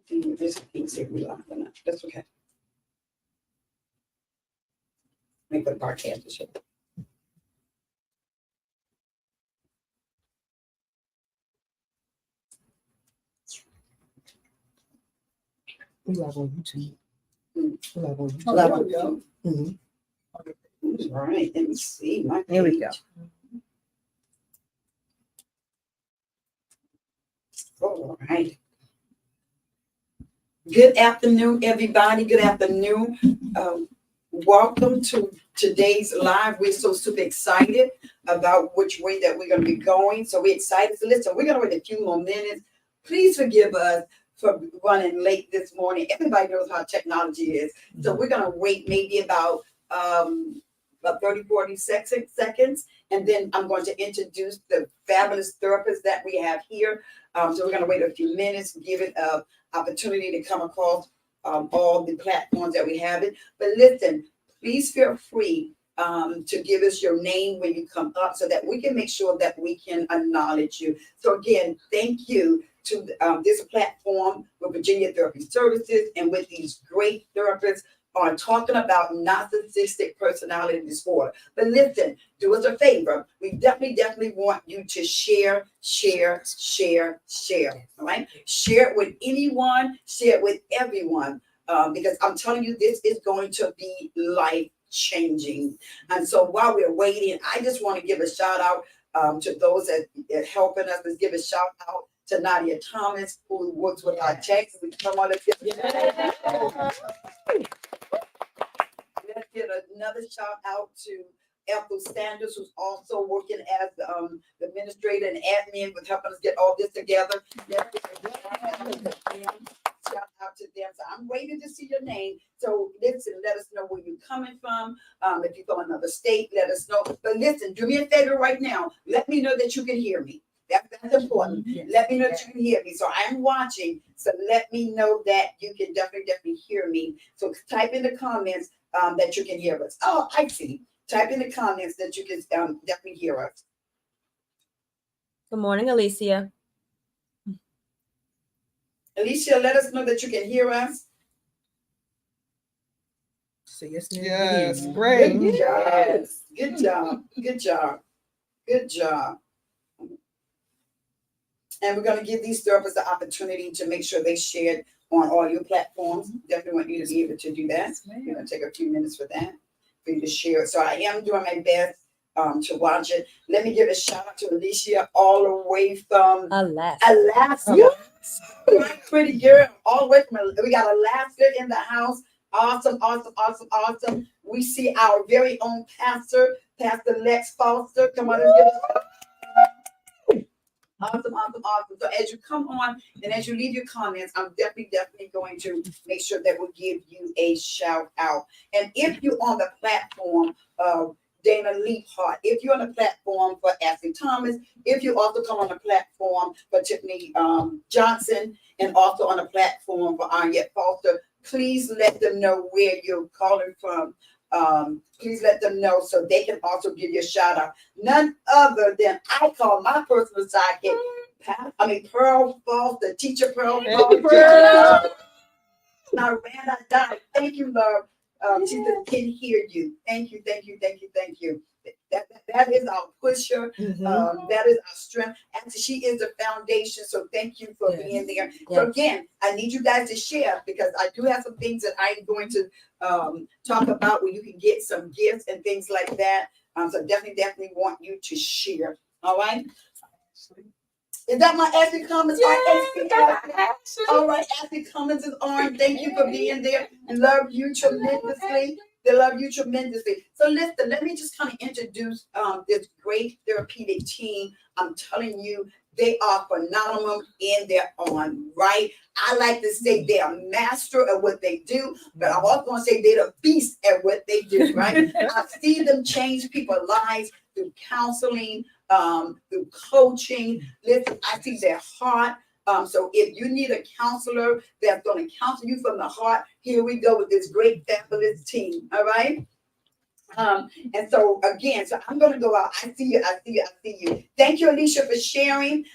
This piece here, we locked on it. That's okay. Let me put a podcast to show. We live on YouTube. Mm. We live on YouTube. Oh, there we go. Mhm. All right, let me see. My There we page. All right. Good afternoon, everybody. Good afternoon. Welcome to today's live. We're so super excited about which way that we're going to be going. So we're excited. So listen, we're going to wait a few more minutes. Please forgive us for running late this morning. Everybody knows how technology is. So we're going to wait maybe about 30, 40 seconds. And then I'm going to introduce the fabulous therapists that we have here. So we're going to wait a few minutes, give it an opportunity to come across all the platforms that we have it. But listen, please feel free to give us your name when you come up so that we can make sure that we can acknowledge you. So again, thank you to this platform with Virginia Therapy Services and with these great therapists on talking about narcissistic personality disorder. But listen, do us a favor. We definitely want you to share. All right? Share it with anyone, share it with everyone, because I'm telling you, this is going to be life changing. And so while we're waiting, I just want to give a shout out to those that are helping us. Let's give a shout out to Nadia Thomas, who works with our techs. We come on, let's get another shout out to Ethel Sanders, who's also working as the administrator and admin with helping us get all this together. Shout out to them. So I'm waiting to see your name. So listen, let us know where you're coming from. If you're from another state, let us know. But listen, do me a favor right now. Let me know that you can hear me. That's important. Yes. Let me know that you can hear me. So I'm watching. So let me know that you can definitely hear me. So type in the comments that you can hear us. Oh, I see. Type in the comments that you can definitely hear us. Good morning, Alicia. Alicia, let us know that you can hear us. So yes, Yes, great. Good job. Good job. Good job. Good job. And we're going to give these therapists the opportunity to make sure they share it on all your platforms. Definitely want you to be able to do that. We're going to take a few minutes for that, for you to share it. So I am doing my best to watch it. Let me give a shout out to Alicia all the way from Alaska. My pretty girl, all the way from, we got Alaska in the house. Awesome. We see our very own pastor, Pastor Lex Foster. Come on, let's give us Awesome. So as you come on and as you leave your comments, I'm definitely going to make sure that we'll give you a shout out. And if you're on the platform of Dana Leaphart, if you're on the platform for Ashley Thomas, if you also come on the platform for Tiffany Johnson, and also on the platform for Arnett Foster, please let them know where you're calling from. Please let them know so they can also give you a shout out. None other than I call my personal sidekick, Pearl Foster, teacher Pearl Foster. Miranda died. Thank you, love. She just can hear you. Thank you. That is our pusher. That is our strength. And she is the foundation. So thank you for being there. Yes. So again, I need you guys to share because I do have some things that I'm going to talk about where you can get some gifts and things like that. So definitely want you to share. All right. Is that my Ashley Cummins? All right, Ashley Cummins is on. Thank you for being there. Love you tremendously. They love you tremendously. So listen, let me just kind of introduce this great therapeutic team. I'm telling you, they are phenomenal in their own right. I like to say they are master at what they do, but I'm also going to say they're the beast at what they do, right? I see them change people's lives through counseling, through coaching. Listen, I see their heart. So if you need a counselor that's going to counsel you from the heart, here we go with this great fabulous team. All right. And so again, so I'm gonna go out. I see you, I see you, I see you. Thank you, Alicia, for sharing.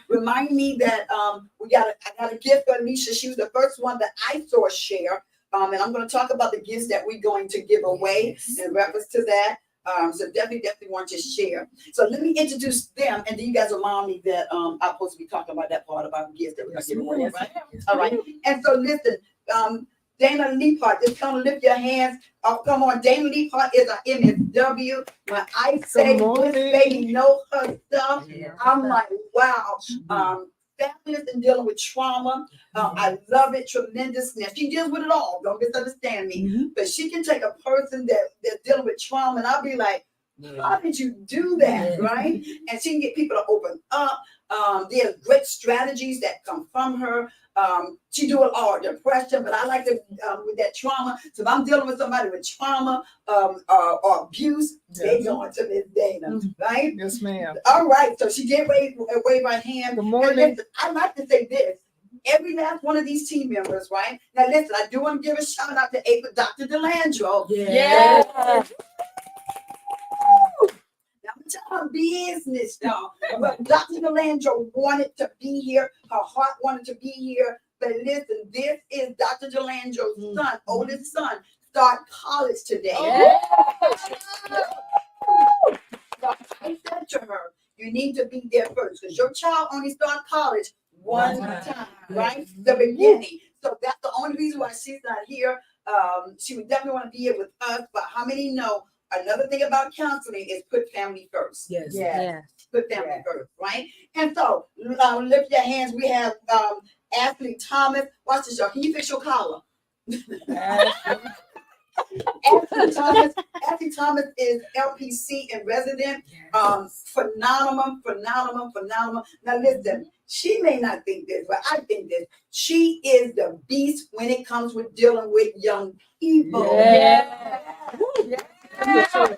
Remind me that I got a gift for Alicia. She was the first one that I saw share. And I'm gonna talk about the gifts that we're going to give away in reference to that. So definitely want to share. So let me introduce them, and then you guys remind me that I'm supposed to be talking about that part about gifts that we're gonna give away. Right? All right. And so listen, Dana Leapart, just come lift your hands. Oh, come on. Dana Leapart is an MSW. When I say this lady know her stuff, I'm like, wow. Families and dealing with trauma. I love it tremendously. She deals with it all. Don't misunderstand me. But she can take a person that's dealing with trauma, and I'll be like, how did you do that, right? And she can get people to open up. There's great strategies that come from her. She do it all, depression, but I like to with that trauma. So if I'm dealing with somebody with trauma or abuse, they go into this Dana, right? Yes, ma'am. All right. So she did wave her hand. Good morning. And listen, I like to say this. Every last one of these team members, right? Now listen, I do want to give a shout out to Dr. DeLandro. Yeah. I'm telling business, y'all. But Dr. DeLandro wanted to be here. Her heart wanted to be here. But listen, this is Dr. DeLandro's son, oldest son, start college today. So I said to her, you need to be there first because your child only start college one time, right? The beginning. So that's the only reason why she's not here. She would definitely want to be here with us. But how many know another thing about counseling is put family first? Yes. Put family first, right? And so lift your hands. We have Ashley Thomas. Watch this, y'all. Can you fix your collar? Ashley Thomas is LPC and resident. Phenomenal. Now listen, she may not think this, but I think this. She is the beast when it comes with dealing with young people. Absolutely.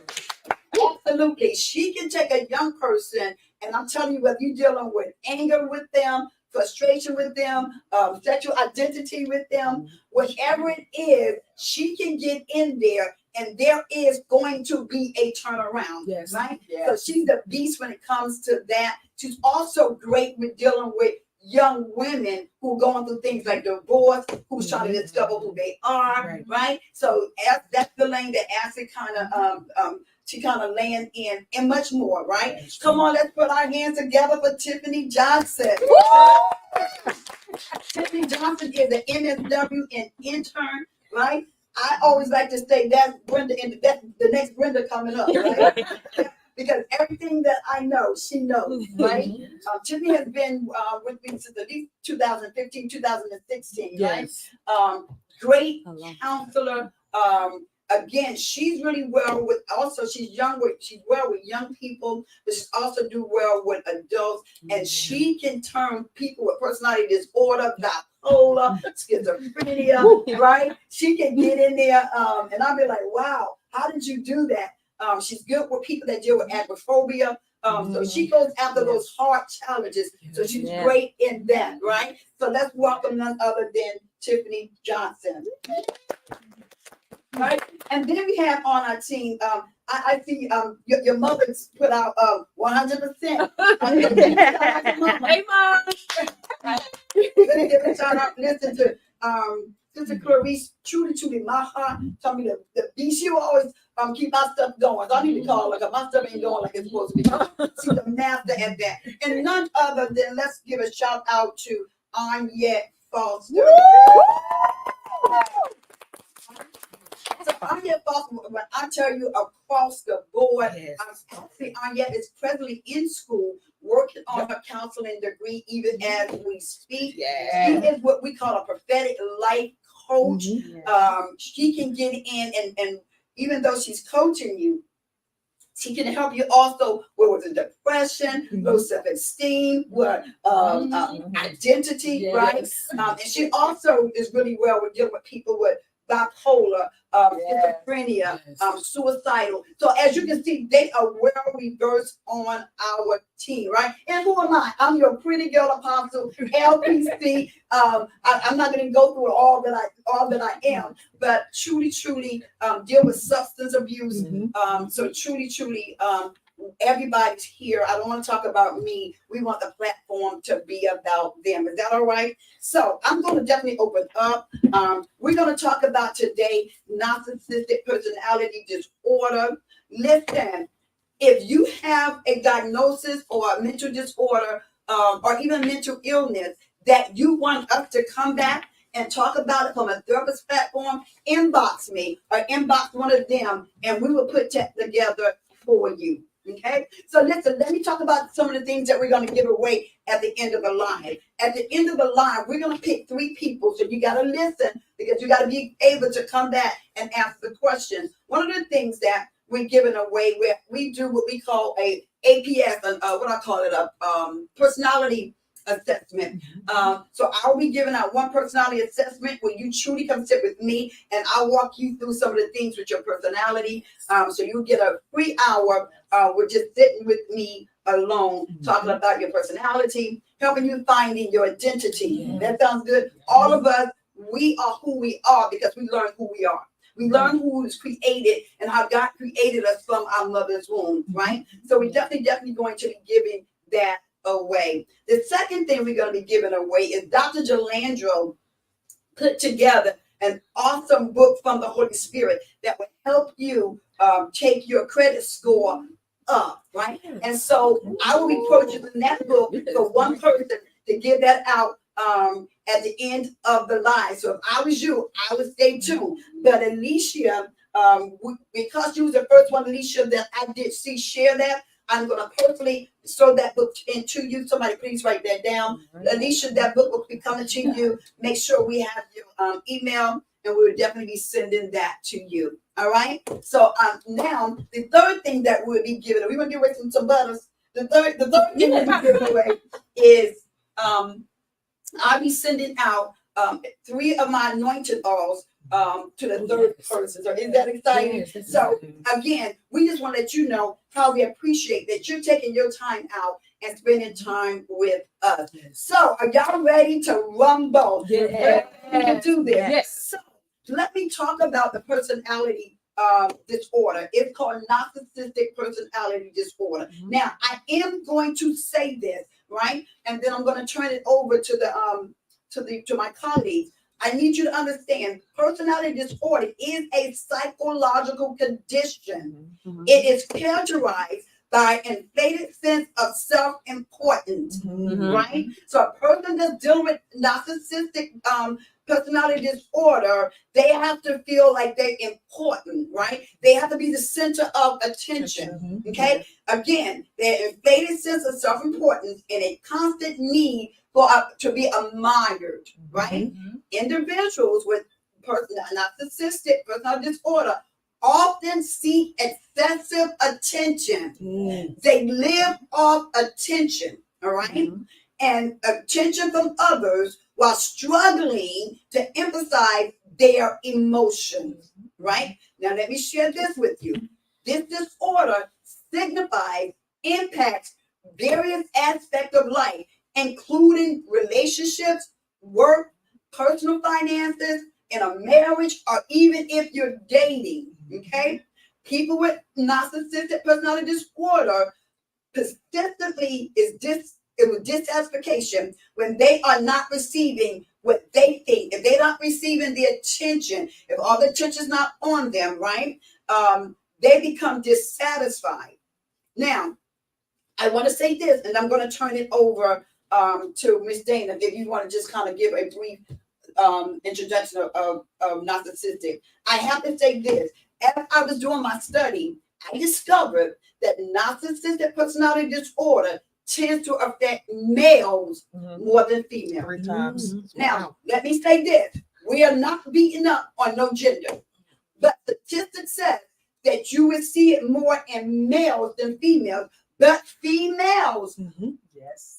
She can take a young person, and I'm telling you, whether you're dealing with anger with them, frustration with them, sexual identity with them, whatever it is, she can get in there, and there is going to be a turnaround, right? So she's the beast when it comes to that. She's also great with dealing with young women who are going through things like divorce, who's trying to discover who they are, right? So that's the lane that Ashley kind of land in, and much more, right? Come on, let's put our hands together for Tiffany Johnson. Tiffany Johnson is an MSW and intern, right? I always like to say that's Brenda, and that's the next Brenda coming up, right? Because everything that I know, she knows, right? Tiffany has been with me since at least 2015, 2016, right? Great counselor. Again, she's really well with, also she's well with young people, but she's also do well with adults. And she can turn people with personality disorder, bipolar, schizophrenia, right? She can get in there, and I'll be like, wow, how did you do that? She's good with people that deal with agoraphobia. So she goes after those hard challenges. So she's great in that, right? So let's welcome none other than Tiffany Johnson. Right? And then we have on our team, I see your mother's put out 100%. Hey, Mom. Shout out, listen to Sister Clarice, truly, my heart told me the beast. She will always keep my stuff going. So I need to call her because my stuff ain't going like it's supposed to be going. She's the master at that. And none other than, let's give a shout out to Onyette Foster. So Onyette Foster, when I tell you across the board, Onyette is presently in school working on her counseling degree even as we speak. She is what we call a prophetic life coach. She can get in and even though she's coaching you, she can help you also with the depression, low self-esteem, with identity, right? And she also is really well with dealing with people with bipolar, Yes. schizophrenia, Yes. suicidal. So as you can see, they are well reversed on our team, right? And who am I? I'm your pretty girl apostle, LPC. I'm not going to go through all that I am, but truly, deal with substance abuse. So truly, everybody's here. I don't want to talk about me. We want the platform to be about them. Is that all right? So I'm going to definitely open up. We're going to talk about today narcissistic personality disorder. Listen, if you have a diagnosis or a mental disorder or even mental illness that you want us to come back and talk about it from a therapist platform, inbox me or inbox one of them, and we will put that together for you. Okay, so listen, let me talk about some of the things that we're going to give away at the end of the line. At the end of the line, we're going to pick 3 people. So you got to listen because you got to be able to come back and ask the questions. One of the things that we're giving away, where we do what we call a APS, a personality assessment. So I'll be giving out one personality assessment where you truly come sit with me and I'll walk you through some of the things with your personality. So you get a free hour with just sitting with me alone, talking about your personality, helping you finding your identity. That sounds good. All of us, we are who we are because we learn who we are. We learn who was created and how God created us from our mother's womb, right? So we're definitely going to be giving that away. The second thing we're going to be giving away is Dr. Jalandro put together an awesome book from the Holy Spirit that will help you take your credit score up, right? And so I will be purchasing that book for one person to give that out at the end of the line. So if I was you, I would stay tuned. But Alicia, because you was the first one, Alicia, that I did see share that, I'm going to personally throw that book into you. Somebody please write that down. Alicia, that book will be coming to you. Make sure we have your email, and we will definitely be sending that to you. All right? So now, the third thing that we'll be giving, we're going to give away some butters. The third thing we'll be giving away is I'll be sending out 3 of my anointed oils to the third person. So is that exciting? So again, we just want to let you know how we appreciate that you're taking your time out and spending time with us. So are y'all ready to rumble? Yes. We can do this. Yes. So let me talk about the personality disorder. It's called narcissistic personality disorder. Now I am going to say this, right? And then I'm going to turn it over to my colleagues. I need you to understand personality disorder is a psychological condition. It is characterized by an inflated sense of self-importance, right? So a person that's dealing with narcissistic personality disorder, they have to feel like they're important, right? They have to be the center of attention, okay? Again, their inflated sense of self-importance and a constant need for to be admired, right? Individuals with narcissistic personality disorder often seek excessive attention. They live off attention, all right? And attention from others while struggling to emphasize their emotions, right? Now, let me share this with you. This disorder signifies, impacts various aspects of life, including relationships, work, personal finances, in a marriage, or even if you're dating, okay? People with narcissistic personality disorder persistently with dissatisfaction when they are not receiving what they think. If they're not receiving the attention, if all the attention is not on them, right? They become dissatisfied. Now, I want to say this, and I'm going to turn it over to Miss Dana, if you want to just kind of give a brief introduction of narcissistic. I have to say this. As I was doing my study, I discovered that narcissistic personality disorder tends to affect males more than females. 3 times. Now, let me say this. We are not beating up on no gender, but statistics says that you will see it more in males than females, but females Yes.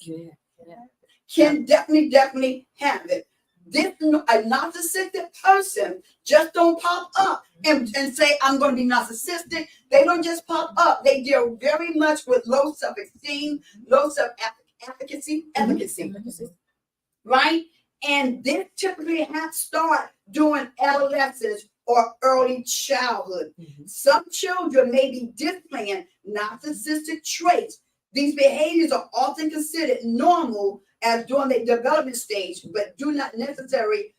can definitely have it. a narcissistic person just don't pop up and say, I'm going to be narcissistic. They don't just pop up. They deal very much with low self-esteem, low self-efficacy, right? And this typically start during adolescence or early childhood. Some children may be displaying narcissistic traits. These behaviors are often considered normal as during the development stage, but do not necessarily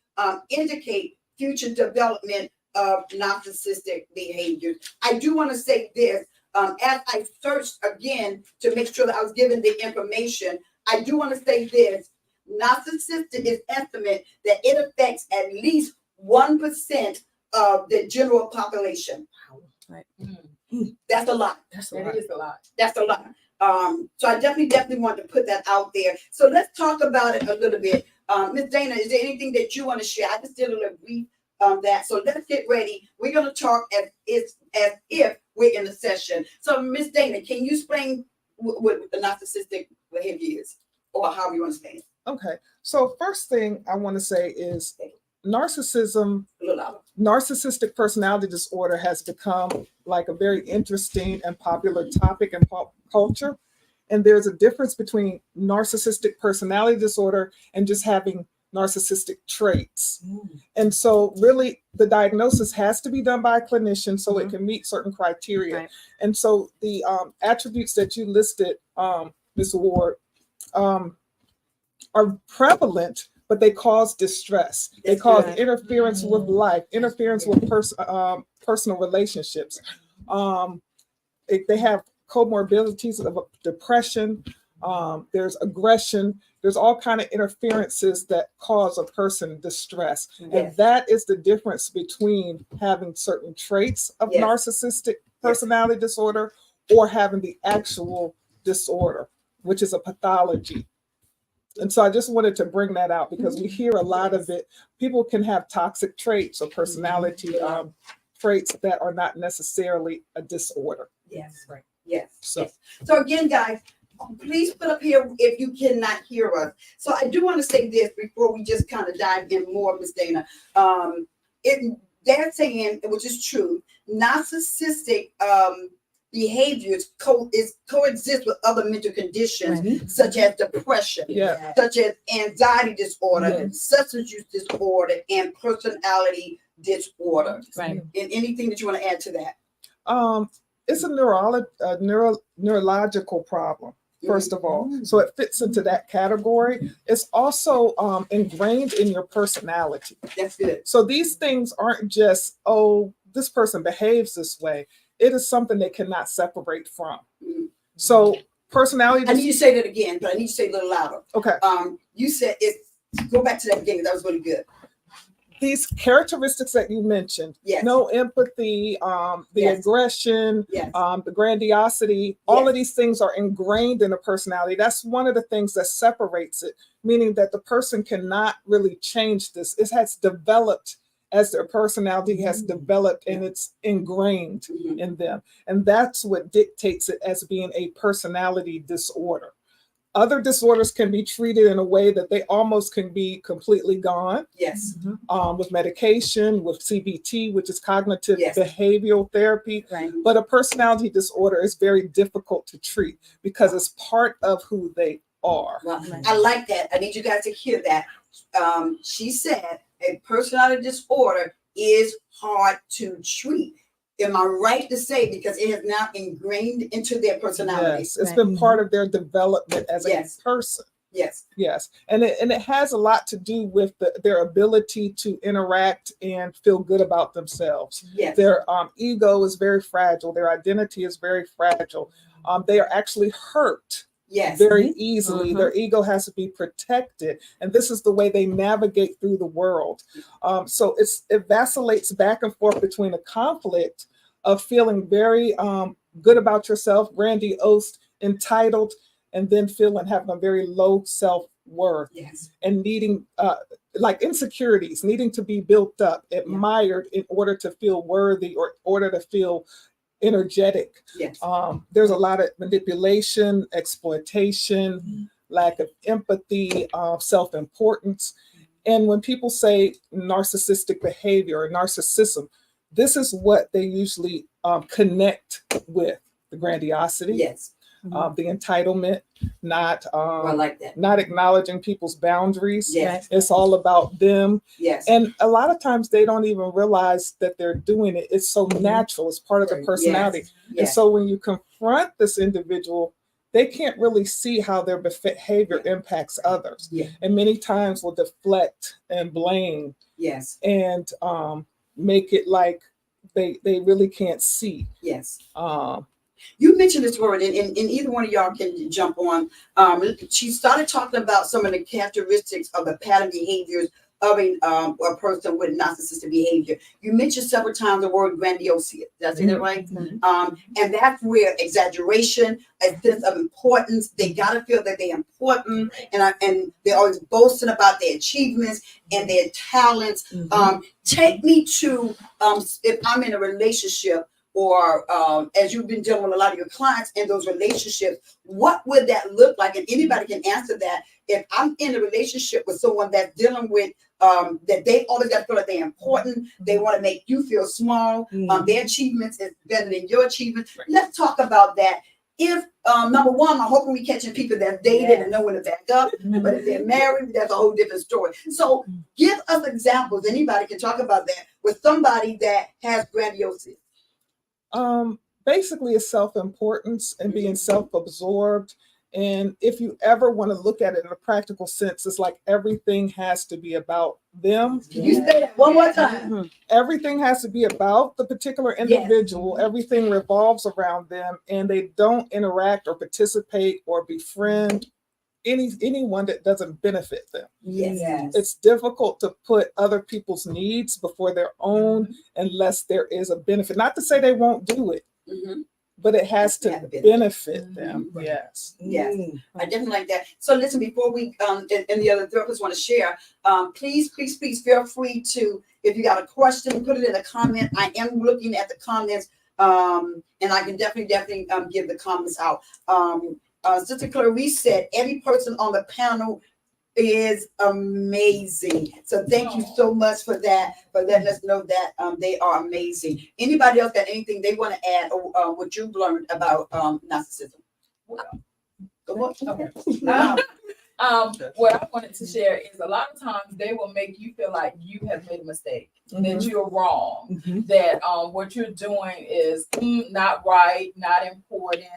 indicate future development of narcissistic behaviors. I do want to say this, as I searched again to make sure that I was given the information, I do want to say this, narcissistic is estimate that it affects at least 1% of the general population. Right. That's a lot. That's That is a lot. That's a lot. So I definitely want to put that out there. So let's talk about it a little bit. Ms. Dana, is there anything that you want to share? I just did a little brief that. So let's get ready. We're going to talk as if we're in a session. So Ms. Dana, can you explain what the narcissistic behavior is, or how you understand it? Okay. So first thing I want to say is narcissism, A little louder. narcissistic personality disorder has become like a very interesting and popular topic in pop culture. And there's a difference between narcissistic personality disorder and just having narcissistic traits. And so really the diagnosis has to be done by a clinician so it can meet certain criteria. Right. And so the attributes that you listed, Ms. Ward, are prevalent, but they cause distress. They That's cause good. interference with life, interference with personal relationships. They have comorbidities of depression. There's aggression. There's all kind of interferences that cause a person distress. Yes. And that is the difference between having certain traits of Yes. narcissistic personality disorder or having the actual disorder, which is a pathology. And so I just wanted to bring that out because we hear a lot of it. People can have toxic traits or personality traits that are not necessarily a disorder. Yes. Right. Yes. So- Yes. So again, guys, please put up here if you cannot hear us. So I do want to say this before we just kind of dive in more, Ms. Dana. They're saying, which is true, narcissistic behaviors coexist with other mental conditions such as depression, Yeah. such as anxiety disorder, Yes. substance use disorder, and personality disorder. Right. And anything that you want to add to that? It's a neurological problem, first of all. So it fits into that category. It's also ingrained in your personality. That's good. So these things aren't just, oh, this person behaves this way. It is something they cannot separate from. Mhm. So personality. I need you to say that again, but I need you to say it a little louder. Okay. You said it. Go back to that beginning. That was really good. These characteristics that you mentioned, Yes. no empathy, the Yes. aggression, Yes. the grandiosity, all Yes. of these things are ingrained in a personality. That's one of the things that separates it, meaning that the person cannot really change this. It has developed as their personality has developed and it's ingrained Mhm. in them. And that's what dictates it as being a personality disorder. Other disorders can be treated in a way that they almost can be completely gone. Yes. With medication, with CBT, which is cognitive Yes. behavioral therapy. Right. But a personality disorder is very difficult to treat because it's part of who they are. Well, Right. I like that. I need you guys to hear that. She said a personality disorder is hard to treat. Am I right to say because it has now ingrained into their personality? Yes, it's Right. been part of their development as Yes. a person. Yes. Yes, and it has a lot to do with their ability to interact and feel good about themselves. Yes. Their ego is very fragile. Their identity is very fragile. They are actually hurt Yes. very easily. Mhm. Their ego has to be protected, and this is the way they navigate through the world. So it vacillates back and forth between a conflict of feeling very good about yourself, grandiose, entitled, and then having a very low self-worth Yes. and needing like insecurities, needing to be built up, admired in order to feel worthy or in order to feel energetic. Yes. There's a lot of manipulation, exploitation, lack of empathy, self-importance. And when people say narcissistic behavior or narcissism, this is what they usually connect with: the grandiosity, Yes. the entitlement, not I like that. not acknowledging people's boundaries. Yes. It's all about them. Yes. And a lot of times they don't even realize that they're doing it. It's so natural. It's part of the Right. personality. And Yes. so when you confront this individual, they can't really see how their behavior impacts others. Yeah. And many times will deflect and blame Yes. and make it like they really can't see. Yes. Um, You mentioned this word, and either one of y'all can jump on. She started talking about some of the characteristics of the pattern behaviors of a person with narcissistic behavior. You mentioned several times the word grandiosity. Did I say that right? And that's where exaggeration, a sense of importance. They gotta feel that they're important, and they're always boasting about their achievements and their talents. Take me to if I'm in a relationship, or as you've been dealing with a lot of your clients in those relationships, what would that look like? And anybody can answer that. If I'm in a relationship with someone that's dealing with that they always got to feel like they're important, they want to make you feel small, their achievements is better than your achievements. Let's talk about that. If number one, I'm hoping we catching people that dated and know when to back up, but if they're married, that's a whole different story. So give us examples. Anybody can talk about that with somebody that has grandiosity. Basically, it's self-importance and being self-absorbed. And if you ever want to look at it in a practical sense, it's like everything has to be about them. Can you say that one more time? Everything has to be about the particular individual. Everything revolves around them, and they don't interact or participate or befriend anyone that doesn't benefit them. Yes. It's difficult to put other people's needs before their own unless there is a benefit. Not to say they won't do it, but it has to benefit them. Yes. Yes. I definitely like that. So listen, before we and the other therapists want to share, please feel free to, if you got a question, put it in a comment. I am looking at the comments, and I can definitely give the comments out. Sister Clarice said every person on the panel is amazing. So thank you so much for that, for letting us know that they are amazing. Anybody else got anything they want to add or what you've learned about narcissism? Go on. Okay. What I wanted to share is a lot of times they will make you feel like you have made a mistake, that you're wrong, that what you're doing is not right, not important.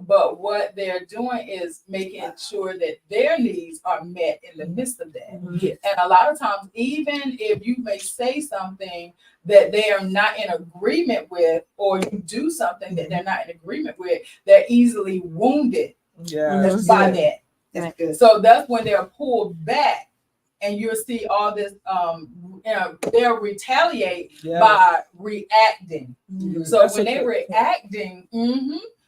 But what they're doing is making sure that their needs are met in the midst of that. And a lot of times, even if you may say something that they are not in agreement with, or you do something that they're not in agreement with, they're easily wounded by that. That's good. So that's when they're pulled back, and you'll see all this, they'll retaliate by reacting. So That's when a they're good point. reacting,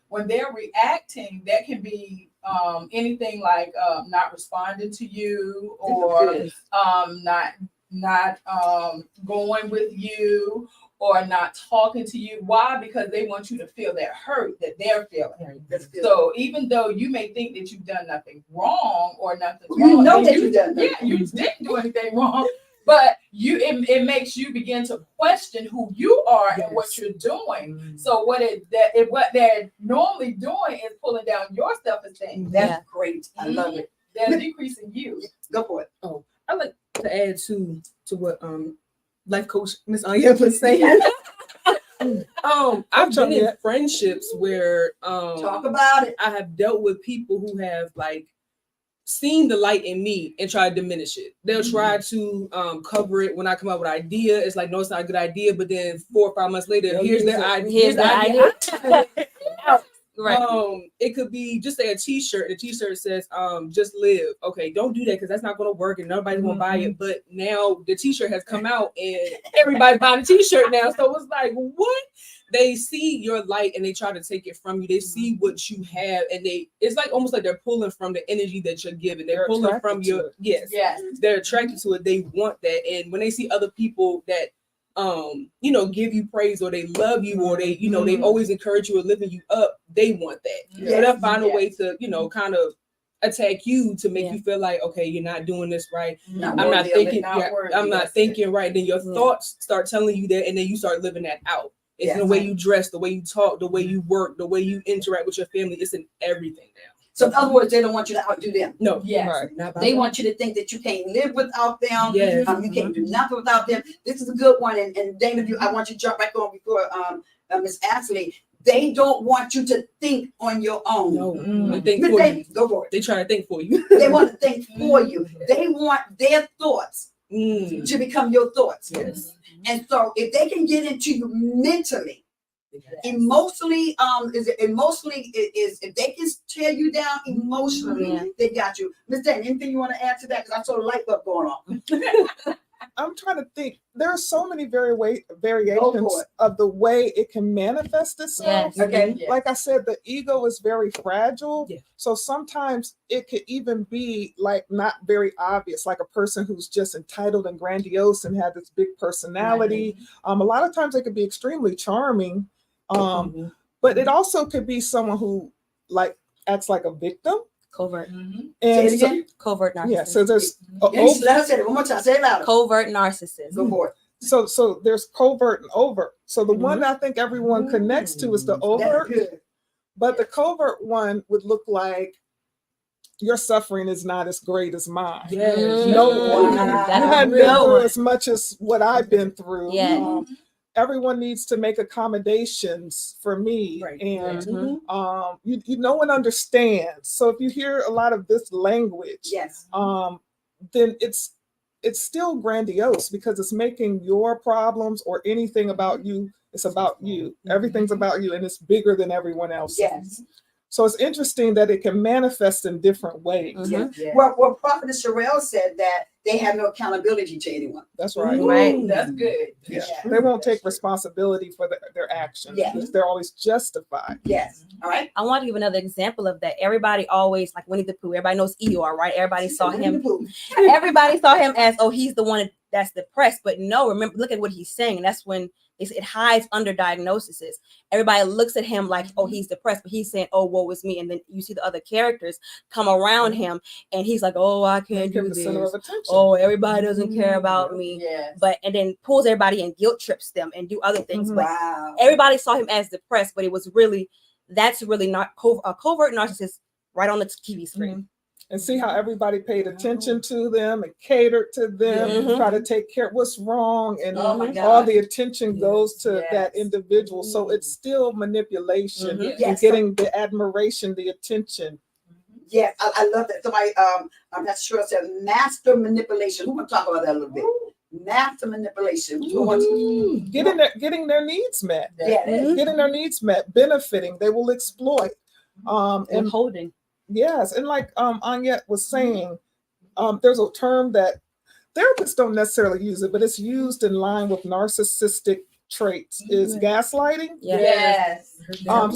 when they're reacting, that can be anything like not responding to you, or not going with you, or not talking to you. Why? Because they want you to feel that hurt that they're feeling. So even though you may think that you've done nothing wrong or nothing You wrong, know that you've done nothing. yeah, you didn't do anything wrong. But it makes you begin to question who you are and what you're doing. So what they're normally doing is pulling down your self-esteem. That's great. I love it. They're decreasing you. Go for it. Oh, I like to add to what life coach Miss Anya was saying. I've been in friendships where Talk about it. I have dealt with people who have like seen the light in me and try to diminish it. They'll try to cover it when I come up with an idea. It's like, no, it's not a good idea. But then 4 or 5 months later, here's the idea. Right. It could be just say a t-shirt. The t-shirt says, just live. Okay, don't do that because that's not going to work and nobody's going to buy it. But now the t-shirt has come out and everybody's buying the t-shirt now. So it's like, what? They see your light and they try to take it from you. They see what you have, and it's like almost like they're pulling from the energy that you're giving. They're pulling from your they're attracted to it. They want that. And when they see other people that give you praise, or they love you, or they, they always encourage you or lifting you up, they want that. So they'll find a way to, kind of attack you to make Yeah. you feel like, okay, you're not doing this right. Not I'm not worthy of it. thinking. not Yeah, worthy, I'm not that's thinking right. Then your Yeah. thoughts start telling you that, and then you start living that out. It's Yes. in the way you dress, the way you talk, the way you work, the way you interact with your family. It's in everything now. So in other words, they don't want you to outdo them. No, Yes. Right. not by They them. want you to think that you can't live without them. Yes. You can't do nothing without them. This is a good one. And Dana, I want you to jump back on before Miss Ashley. They don't want you to think on your own. No, Mm. they think Miss for Dana, you. go for it. They try to think for you. They want to think for you. They want their thoughts Mm. to become your thoughts. Yes. And so if they can get into you mentally, emotionally, if they can tear you down emotionally, Yeah. they got you. Miss Dana, anything you want to add to that? Because I saw the light bulb going on. I'm trying to think. There are so many Go variations for it. of the way it can manifest itself. Yes. Okay. Yes. Like I said, the ego is very fragile. Yeah. So sometimes it could even be like not very obvious, like a person who's just entitled and grandiose and had this big personality. A lot of times they could be extremely charming. Mhm. But it also could be someone who like acts like a victim. Covert. Mhm. Say And it so, again. Covert narcissist. yeah, so there's Yes, let us say it one more time. Say it louder. Covert narcissist. Go for it. so there's covert and overt. So the one I think everyone connects to is the That's overt, good. but the covert one would look like your suffering is not as great as mine. Yes. No, Wow. you That's hadn't a been real through one. as much as what I've been through. Yeah. Everyone needs to make accommodations for me, Right. and Mhm. no one understands. So if you hear a lot of this language, Yes. then it's still grandiose because it's making your problems or anything about you. It's about you. Everything's about you, and it's bigger than everyone else. Yes. So it's interesting that it can manifest in different ways. Mhm. Yes. Well, Prophetess Sherelle said that they have no accountability to anyone. That's right. Right. That's good. Yeah. Yeah. They won't take responsibility for their actions. Yeah. They're always justified. Yes. All right. I want to give another example of that. Everybody always like Winnie the Pooh. Everybody knows Eeyore, right? Everybody saw him. Everybody saw him as, oh, he's the one that's depressed. But no, remember, look at what he's saying. And that's when it hides under diagnoses. Everybody looks at him like, oh, he's depressed, but he's saying, oh, woe is me. And then you see the other characters come around him, and he's like, oh, I can't Give do the center of this. attention. Oh, everybody doesn't care about me. Yes. But and then pulls everybody and guilt trips them and do other things. Mhm. But Wow. everybody saw him as depressed, but that's really not a covert narcissist right on the TV screen. And see how everybody paid attention to them and catered to them, Mhm. try to take care of what's wrong, and Oh my all God. the attention goes to Yes. that individual. So it's still manipulation Mhm. and Yes. getting the admiration, the attention. Yes, I love that. Somebody, I'm not sure, said master manipulation. Who want to talk about that a little bit? Master manipulation. Who wants to? Getting their needs met, Yeah. Mhm. getting their needs met, benefiting. They will exploit. And And holding. yes, and like Anyette was saying, there's a term that therapists don't necessarily use it, but it's used in line with narcissistic traits. Is gaslighting. Yeah. Yes.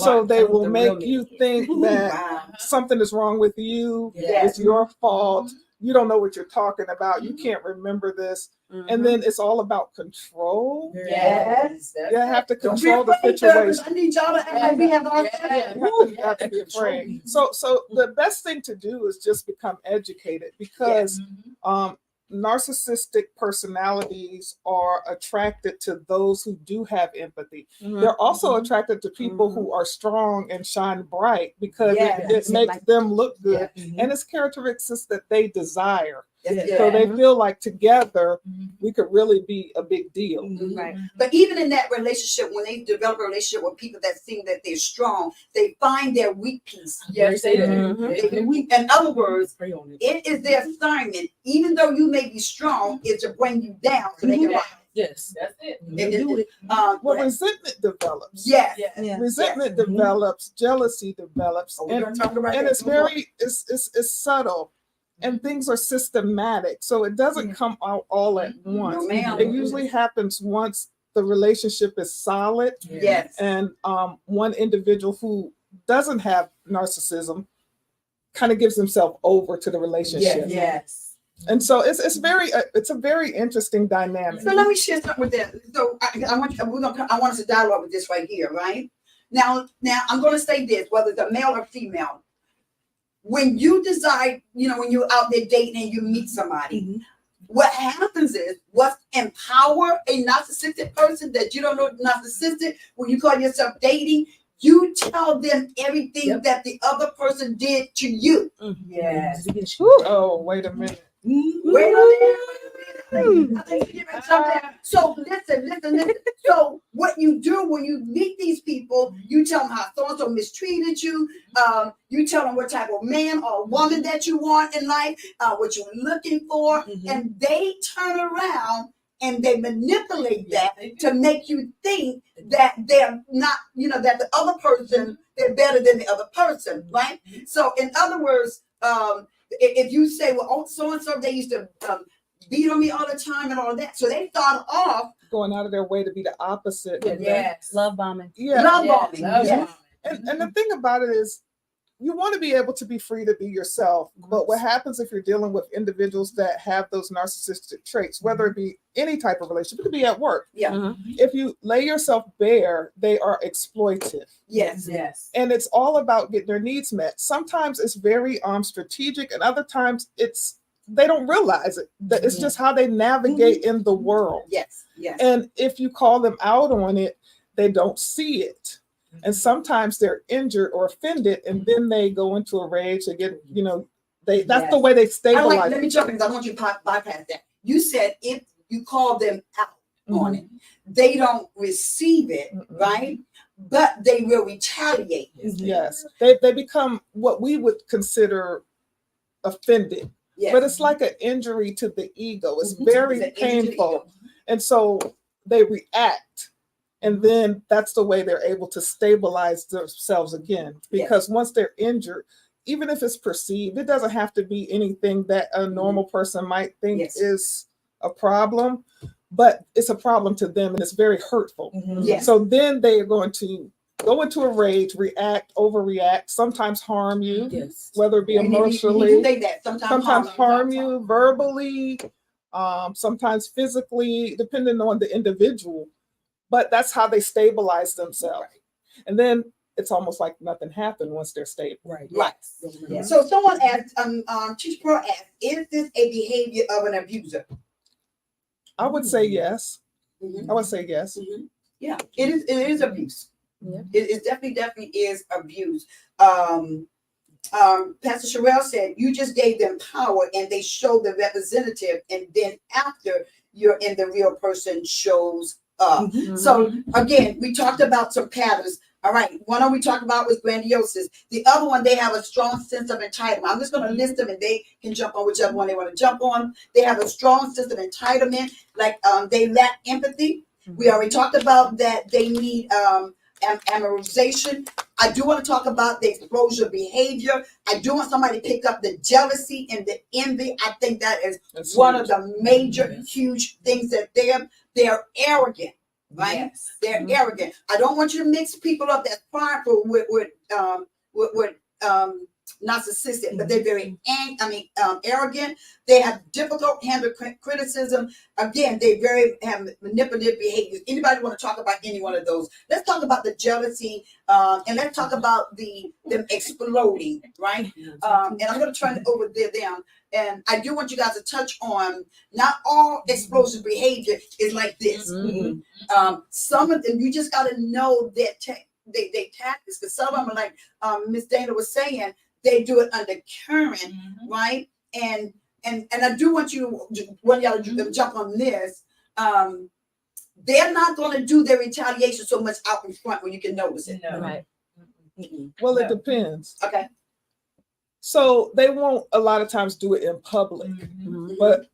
So they will make you think that Wow. something is wrong with you. Yes. It's your fault. You don't know what you're talking about. You can't remember this. And then it's all about control. Yes. You have to Don't be control the afraid, situation. therapists. I need y'all to act like we have our Yeah. You have to be afraid. So the best thing to do is just become educated, because narcissistic personalities are attracted to those who do have empathy. They're also attracted to people who are strong and shine bright, because Yes. it makes them look good. Mhm. And it's characteristics that they desire. Yeah. So they feel like together we could really be a big deal. Mhm. Right. But even in that relationship, when they develop a relationship with people that think that they're strong, they find their weak piece. Yes, they do. Mhm. They weak. In other words, Pray on it. it is their assignment, even though you may be strong, is to bring you down so they can rise. Yes. That's it. Well, resentment develops. Yes. Yeah. Resentment Yes. develops, jealousy develops, Oh, we're gonna talk about and that it's tomorrow. very it's subtle, and things are systematic, so it doesn't come out all at once. No, ma'am. It usually happens once the relationship is solid, Yes. and one individual who doesn't have narcissism kind of gives himself over to the relationship. Yes. And so it's a very interesting dynamic. So let me share something with that. So I want us to dialogue with this right here, right? Now I'm going to say this, whether it's a male or female, when you decide, when you're out there dating and you meet somebody, what happens is what empower a narcissistic person that you don't know narcissistic, when you call yourself dating, you tell them everything that the other person did to you. Yes. Oh, wait a minute. Wait a minute. I think you did something. So listen. So what you do when you meet these people, you tell them how so-and-so mistreated you. You tell them what type of man or woman that you want in life, what you're looking for, and they turn around and they manipulate that to make you think that they're not, that the other person, they're better than the other person, right? So in other words, if you say, well, oh, so-and-so, they used to beat on me all the time and all that. So they start off Going out of their way to be the opposite. Yes. Love bombing. Yeah. love bombing. Love Yes. bombing. And the thing about it is, you want to be able to be free to be yourself. But what happens if you're dealing with individuals that have those narcissistic traits, whether it be any type of relationship, it could be at work. Yeah. If you lay yourself bare, they are exploitive. Yes. Yes. And it's all about getting their needs met. Sometimes it's very strategic, and other times they don't realize it. That it's just how they navigate in the world. Yes. Yes. And if you call them out on it, they don't see it. And sometimes they're injured or offended, and then they go into a rage. They get, that's the way they stabilize. Let me jump in because I want you to bypass that. You said if you call them out on it, they don't receive it, right? But they will retaliate. Yes, they become what we would consider offended. Yes. But it's like an injury to the ego. It's It's very an injury to the painful. ego. And so they react. And then that's the way they're able to stabilize themselves again. Because once they're injured, even if it's perceived, it doesn't have to be anything that a normal person might think is a problem, but it's a problem to them and it's very hurtful. Yes. So then they are going to go into a rage, react, overreact, sometimes harm you, whether it be And you emotionally, say that sometimes harm you verbally, sometimes physically, depending on the individual. But that's how they stabilize themselves. And then it's almost like nothing happened once they're stable. Right. Right. Yes. So someone asked, Teacher Pearl asked, is this a behavior of an abuser? I would say yes. Mhm. I would say yes. Yeah, it is abuse. Yeah. It definitely is abuse. Pastor Sherelle said, you just gave them power and they show the representative, and then after you're in, the real person shows up. So again, we talked about some patterns. All right, one we talked about was grandiosis. The other one, they have a strong sense of entitlement. I'm just going to list them and they can jump on whichever one they want to jump on. They have a strong sense of entitlement, like they lack empathy. We already talked about that they need amortization. I do want to talk about the exposure behavior. I do want somebody to pick up the jealousy and the envy. I think that is That's one huge. of the major, huge things that they're arrogant, right? Yes. They're arrogant. I don't want you to mix people up that's prideful with narcissistic, but they're very arrogant. They have difficult handle criticism. Again, they have manipulative behaviors. Anybody want to talk about any one of those? Let's talk about the jealousy, and let's talk about them exploding, right? And I'm going to turn it over there down. And I do want you guys to touch on, not all explosive behavior is like this. Some of them, you just got to know their they tactics, because some of them are like Miss Dana was saying, they do it under current, right? And I do want you to jump on this. They're not going to do their retaliation so much out in front where you can notice it. No. Right. Well, it depends. Okay. So they won't a lot of times do it in public, but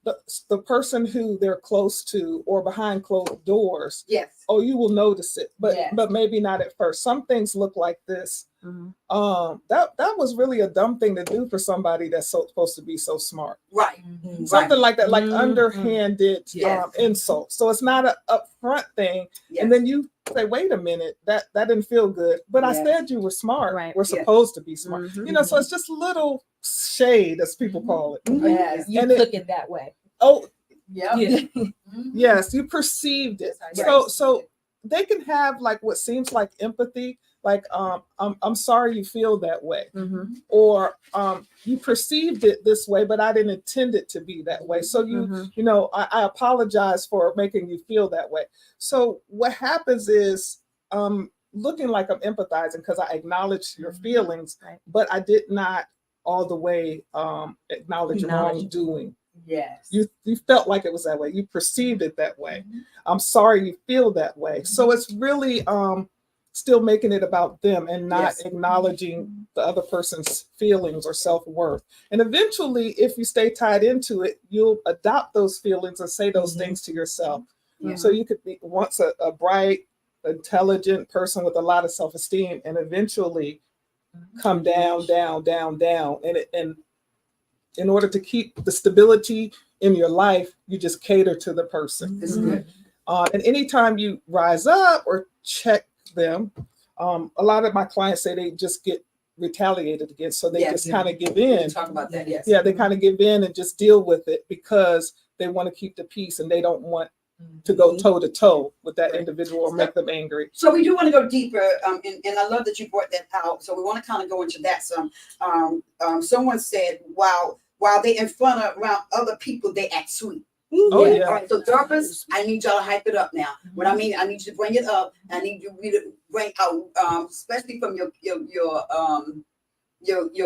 the person who they're close to or behind closed doors, Yes. oh, you will notice it, but Yes. but maybe not at first. Some things look like this. That was really a dumb thing to do for somebody that's supposed to be so smart. Right. Something like that, like Mhm. underhanded Yes. insult. So it's not an upfront thing. Yes. And then you say, wait a minute, that didn't feel good. But I Yes. said you were smart. Right. We're Yes. supposed to be smart. Mhm. You know, so it's just little shade, as people call it. Yes. You And it- took it that way. Oh, Yep. Yeah. yes, you perceived it. Right. So they can have like what seems like empathy, like I'm sorry you feel that way, Mhm. or you perceived it this way, but I didn't intend it to be that way. So Mhm. you know, I apologize for making you feel that way. So what happens is looking like I'm empathizing because I acknowledge your feelings, Right. but I did not all the way acknowledge Acknowledge. wrongdoing. Yes. You felt like it was that way. You perceived it that way. I'm sorry you feel that way. So it's really still making it about them and not Yes. acknowledging the other person's feelings or self-worth. And eventually, if you stay tied into it, you'll adopt those feelings and say those things to yourself. Yeah. So you could be once a bright, intelligent person with a lot of self-esteem, and eventually come down, down, down, down. And in order to keep the stability in your life, you just cater to the person. This is good. And anytime you rise up or check them, a lot of my clients say they just get retaliated against. So they Yes. just kind of give We in. can talk about that. Yes. Yeah, they kind of give in and just deal with it because they want to keep the peace and they don't want to go toe to toe with that Right. individual or make them angry. So we do want to go deeper, and I love that you brought that out. So we want to kind of go into that some. Someone said, while they in front of around other people, they act sweet. Oh, yeah. All right. So therapists, I need y'all to hype it up now. What I mean, I need you to bring it up. I need you to bring out, especially from your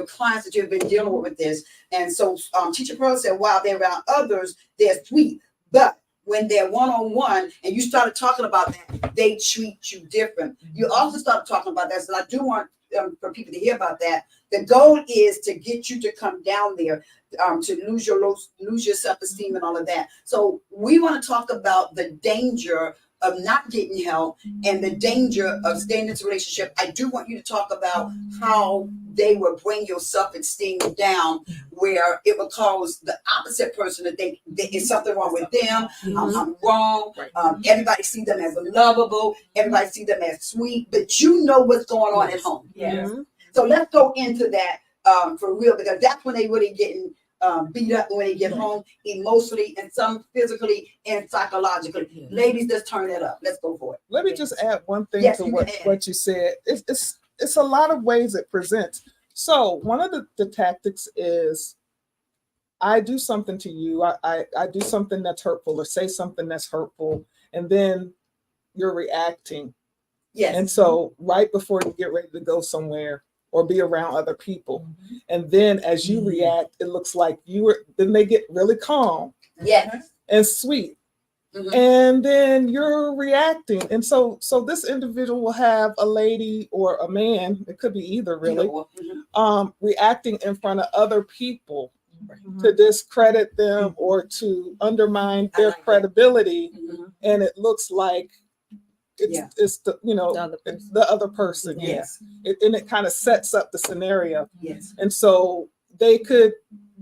clients that you've been dealing with this. And so, Teacher Pearl said, while they're around others, they're sweet, but when they're one-on-one and you started talking about that, they treat you different. You also started talking about that. So I do want for people to hear about that. The goal is to get you to come down there, to lose your self-esteem and all of that. So we want to talk about the danger of not getting help and the danger of staying in this relationship. I do want you to talk about how they will bring your self-esteem down, where it will cause the opposite person to think that it's something wrong with them. I'm wrong. Everybody see them as lovable. Everybody see them as sweet, but you know what's going on at home. Yes. So let's go into that for real, because that's when they really getting beat up when they get home, emotionally and some physically and psychologically. Ladies, let's turn that up. Let's go for it. Let me just add one thing Yes, to you what, can add. what you said. It's a lot of ways it presents. So one of the tactics is I do something to you, I do something that's hurtful or say something that's hurtful, and then you're reacting. Yes. And so right before you get ready to go somewhere or be around other people, and then as you react, it looks like then they get really calm Yes. and sweet. Mhm. And then you're reacting. And so this individual will have a lady or a man, it could be either really, reacting in front of other people to discredit them or to undermine I their like that. credibility. Mhm. And it looks like it's the the other person. Yes. And it kind of sets up the scenario. Yes. And so they could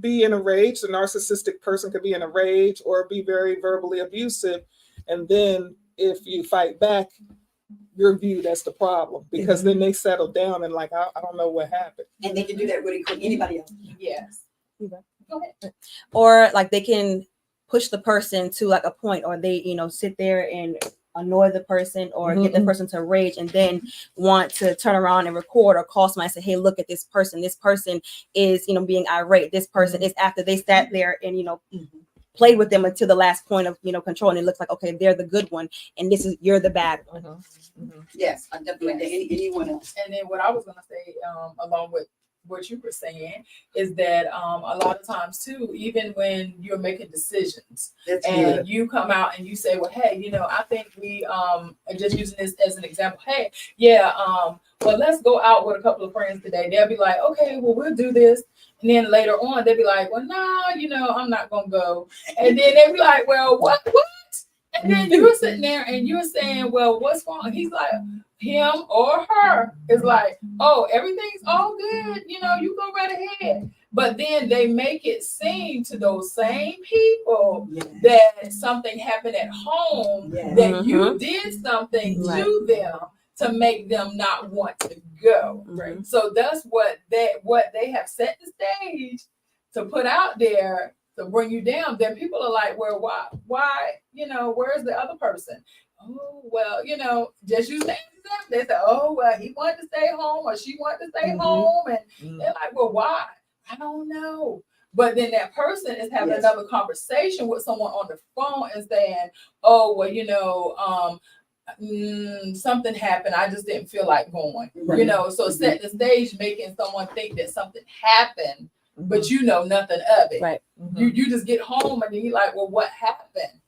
be in a rage. The narcissistic person could be in a rage or be very verbally abusive. And then if you fight back, you're viewed as the problem because then they settle down and like, I don't know what happened. And they can do that really quick. Anybody else? Yes. Go ahead. Or like they can push the person to like a point, or they sit there and annoy the person or get the person to rage and then want to turn around and record or call somebody and say, hey, look at this person is being irate. This person is, after they sat there and played with them until the last point of control, and it looks like, okay, they're the good one and you're the bad one. Yes, I definitely like that. Anyone else? And then what I was gonna say, along with what you were saying, is that a lot of times too, even when you're making decisions That's and good. you come out and you say, well, hey, I think we and just using this as an example, hey, yeah, well, let's go out with a couple of friends today. They'll be like, okay, well, we'll do this. And then later on, they'll be like, well, no, I'm not gonna go. And then they'll be like, well, what? And then you're sitting there and you're saying, well, what's wrong? He's like, him or her is like, oh, everything's all good. You go right ahead. But then they make it seem to those same people that something happened at home, Yeah. that you did something Right. to them to make them not want to go. Right. So that's what they have set the stage to put out there to bring you down. Then people are like, well, why, where's the other person? oh, well, you know, just use the example. They say, oh, well, he wanted to stay home or she wanted to stay Mhm. home. And Mhm. they're like, well, why? I don't know. But then that person is having Yes. another conversation with someone on the phone and saying, oh, well, you know, something happened. I just didn't feel like going. You Right. know, so Mhm. set the stage, making someone think that something happened, Mhm. but you know nothing of it. Right. Mhm. You just get home and then you're like, well, what happened?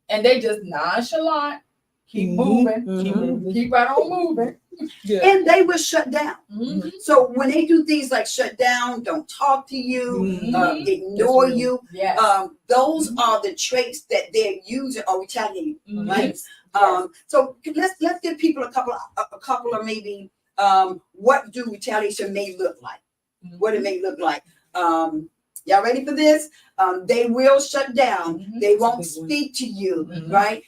And they just nonchalant, keep Mhm. moving, Mhm. keep right on moving. Yeah. And they will shut down. Mhm. So when they do things like shut down, don't talk to you, Mhm. ignore That's real. you, Yes. those are the traits that they're using or retaliating. Mhm. right? Yes. So let's give people a couple of maybe what do retaliation may look like. What it may look like. Y'all ready for this? They will shut down. Mhm. They won't That's a big one. speak to you, Mhm. right?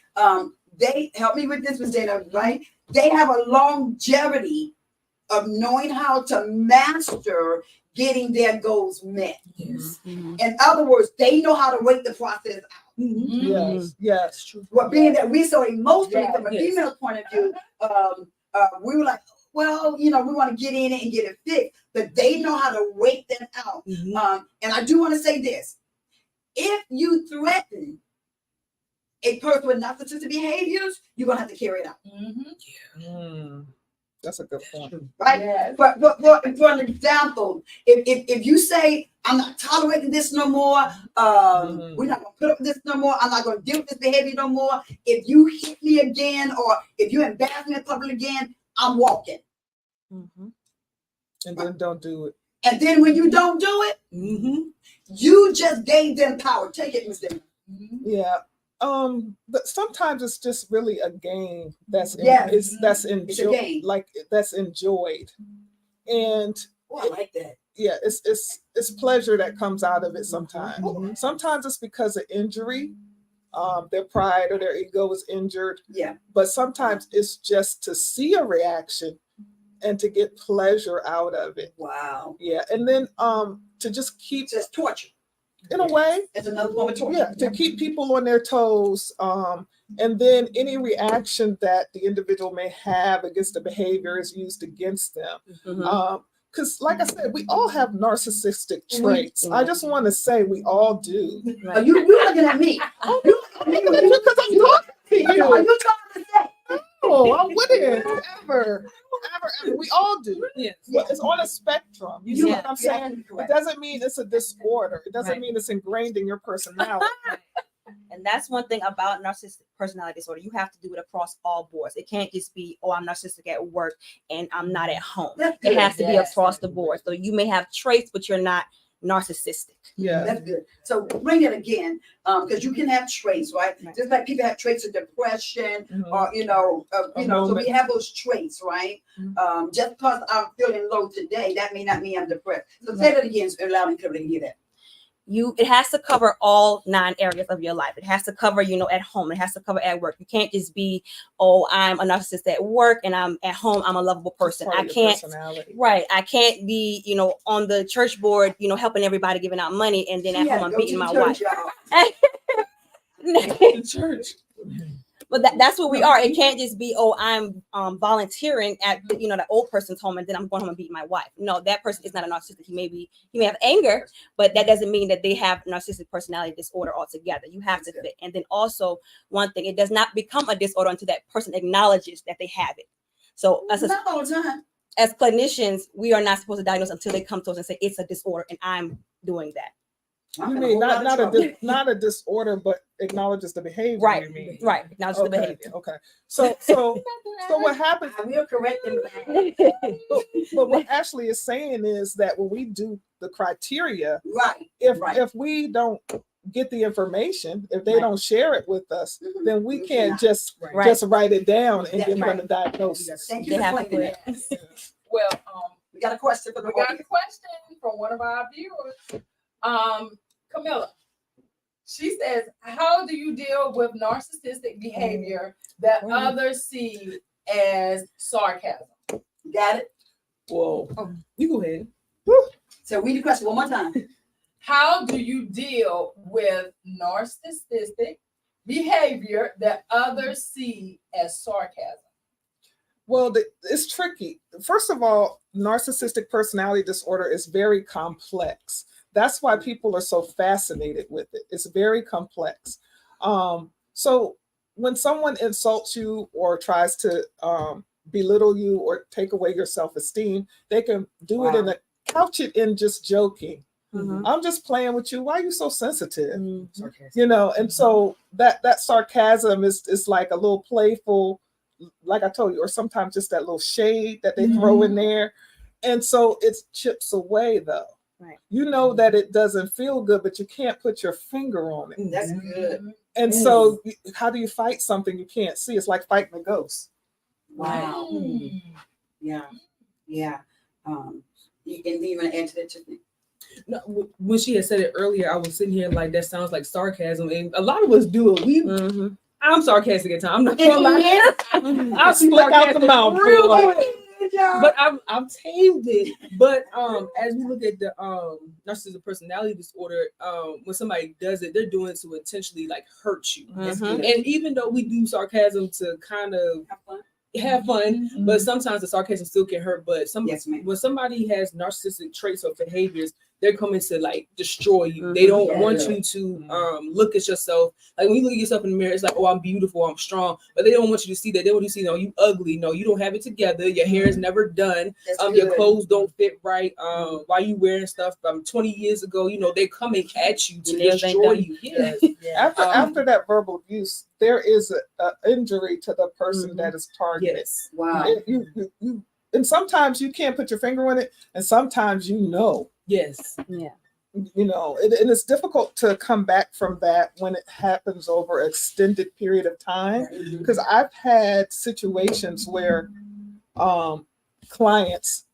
They help me with this, Ms. Dana, right? They have a longevity of knowing how to master getting their goals met. Yes. Mhm. In other words, they know how to wait the process out. Mhm. Yes. Yes. True. Well, being that we so emotional Yeah. from a Yes. female point of view, we were like, well, you know, we want to get in it and get it fixed, but they know how to wait them out. Mhm. And I do want to say this: if you threaten a person with narcissistic behaviors, you're gonna have to carry it out, Mhm. Mm, that's a good point. right? Yes. But for an example, if you say, I'm not tolerating this no more, we're not gonna put up with this no more, I'm not gonna deal with this behavior no more. If you hit me again or if you embarrass me in public again, I'm walking. Mhm. And then don't do it. And then when you don't do it, Mhm. you just gave them power. Take it, Ms. Dana. Mhm. Yeah. But sometimes it's just really a game that's Yes. that's It's a game. like that's enjoyed. And Oh, I like that. yeah, it's pleasure that comes out of it sometimes. Mhm. Sometimes it's because of injury. Their pride or their ego is injured. Yeah. But sometimes it's just to see a reaction and to get pleasure out of it. Wow. Yeah. And then to just keep It's just torture. in a way, It's another form of torture. yeah, to keep people on their toes. And then any reaction that the individual may have against the behavior is used against them. Mhm. Because, like I said, we all have narcissistic We- traits. I just want to say we all do. Are you looking at me? You looking at me? Because I'm talking to Are you. you trying to say? No, I wouldn't ever. We all do. Yes. But it's on a spectrum. You see Yeah. what I'm You're saying? absolutely It correct. doesn't mean it's a disorder. It doesn't Right. mean it's ingrained in your personality. And that's one thing about narcissistic personality disorder. You have to do it across all boards. It can't just be, oh, I'm narcissistic at work and I'm not at home. That's It good. has to be Yes. across the board. So you may have traits, but you're not narcissistic. Yeah. That's good. So bring it again, because you can have traits, right? Right. Just like people have traits of depression, Mhm. or you know, A so we moment. have those traits, right? Mhm. Just because I'm feeling low today, that may not mean I'm depressed. So say that again, so allow me to hear that. It has to cover all 9 areas of your life. It has to cover, at home. It has to cover at work. You can't just be, oh, I'm a narcissist at work and I'm at home, I'm a lovable person. Part I of your can't, personality. right. I can't be, on the church board, helping everybody giving out money. And then at home, I'm beating my wife. The church. But that's what we are. It can't just be, oh, I'm volunteering at the old person's home and then I'm going home and beating my wife. No, that person is not a narcissist. He may have anger, but that doesn't mean that they have narcissistic personality disorder altogether. You have to fit. And then also one thing, it does not become a disorder until that person acknowledges that they have it. So Not all the time. as clinicians, we are not supposed to diagnose until they come to us and say it's a disorder and I'm doing that. I'm You in a mean whole lot of trouble. not a disorder, but acknowledges the behavior. Right. You mean? Right. Acknowledge the behavior. Okay. So what happens? I will correct them. But what Ashley is saying is that when we do the criteria, Right. Right. if we don't get the information, if they Right. don't share it with us, Mhm. then we You can't cannot. just Right. just write it down and That's give them right. a diagnosis. Thank They you for have to explaining put that. Yes. Well, We got a question for the we got a audience. question from one of our viewers. Camilla. She says, how do you deal with narcissistic behavior that others see as sarcasm? Got it? Whoa. You go ahead. So read the question one more time. How do you deal with narcissistic behavior that others see as sarcasm? Well, it's tricky. First of all, narcissistic personality disorder is very complex. That's why people are so fascinated with it. It's very complex. So when someone insults you or tries to belittle you or take away your self-esteem, they can do it in a couch it in just joking. Mhm. I'm just playing with you. Why are you so sensitive? Mhm. You know, and so that sarcasm is like a little playful, like I told you, or sometimes just that little shade that they throw in there. And so it chips away though. Right. You know that it doesn't feel good, but you can't put your finger on it. That's good. And so how do you fight something you can't see? It's like fighting a ghost. Wow. Mm. Yeah. Yeah. And you want to add to that, Tiffany? No, when she had said it earlier, I was sitting here like that sounds like sarcasm, and a lot of us do it. Mhm. I'm sarcastic at times. I'm not gonna lie. I'll be Slick out the sarcastic mouth, real boy. quick. But I've tamed it. But as we look at the narcissistic personality disorder, when somebody does it, they're doing it to intentionally like hurt you. Mhm. And even though we do sarcasm to kind of have fun, but sometimes the sarcasm still can hurt. But Yes, ma'am. when somebody has narcissistic traits or behaviors, they're coming to like destroy you. They don't want you to look at yourself. Like when you look at yourself in the mirror, it's like, oh, I'm beautiful, I'm strong. But they don't want you to see that. They want you to see, no, you ugly. No, you don't have it together. Your hair is never done. That's Your good. clothes don't fit right. Why you wearing stuff from 20 years ago? You know, they're coming at you to Your nails ain't destroy done. you. Yes. After that verbal abuse, there is a injury to the person that is targeted. Yes. Wow. You and sometimes you can't put your finger on it, and sometimes you know. Yes. Yeah. You know, and it's difficult to come back from that when it happens over an extended period of time. Because I've had situations where clients,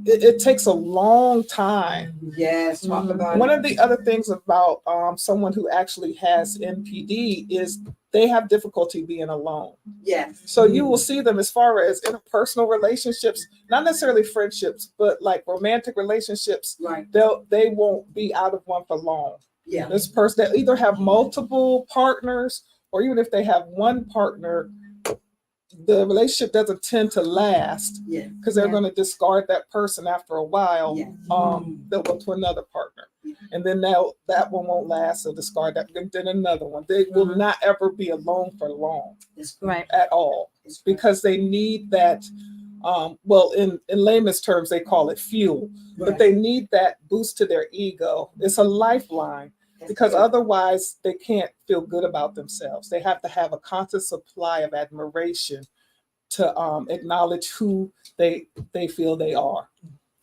it takes a long time. Yes. Talk about One it. of the other things about someone who actually has NPD is they have difficulty being alone. Yes. So you will see them as far as interpersonal relationships, not necessarily friendships, but like romantic relationships. Right. They won't be out of one for long. Yeah. This person, they either have multiple partners, or even if they have one partner, the relationship doesn't tend to last Yeah. because they're going to discard that person after a while. Yeah. They'll go to another partner, and then that one won't last. They'll discard that, then another one. They will not ever be alone for long It's good. Right. at all It's good. because they need that. Well, in layman's terms, they call it fuel, but Right. they need that boost to their ego. It's a lifeline. That's Because good. otherwise they can't feel good about themselves. They have to have a constant supply of admiration to acknowledge who they feel they are.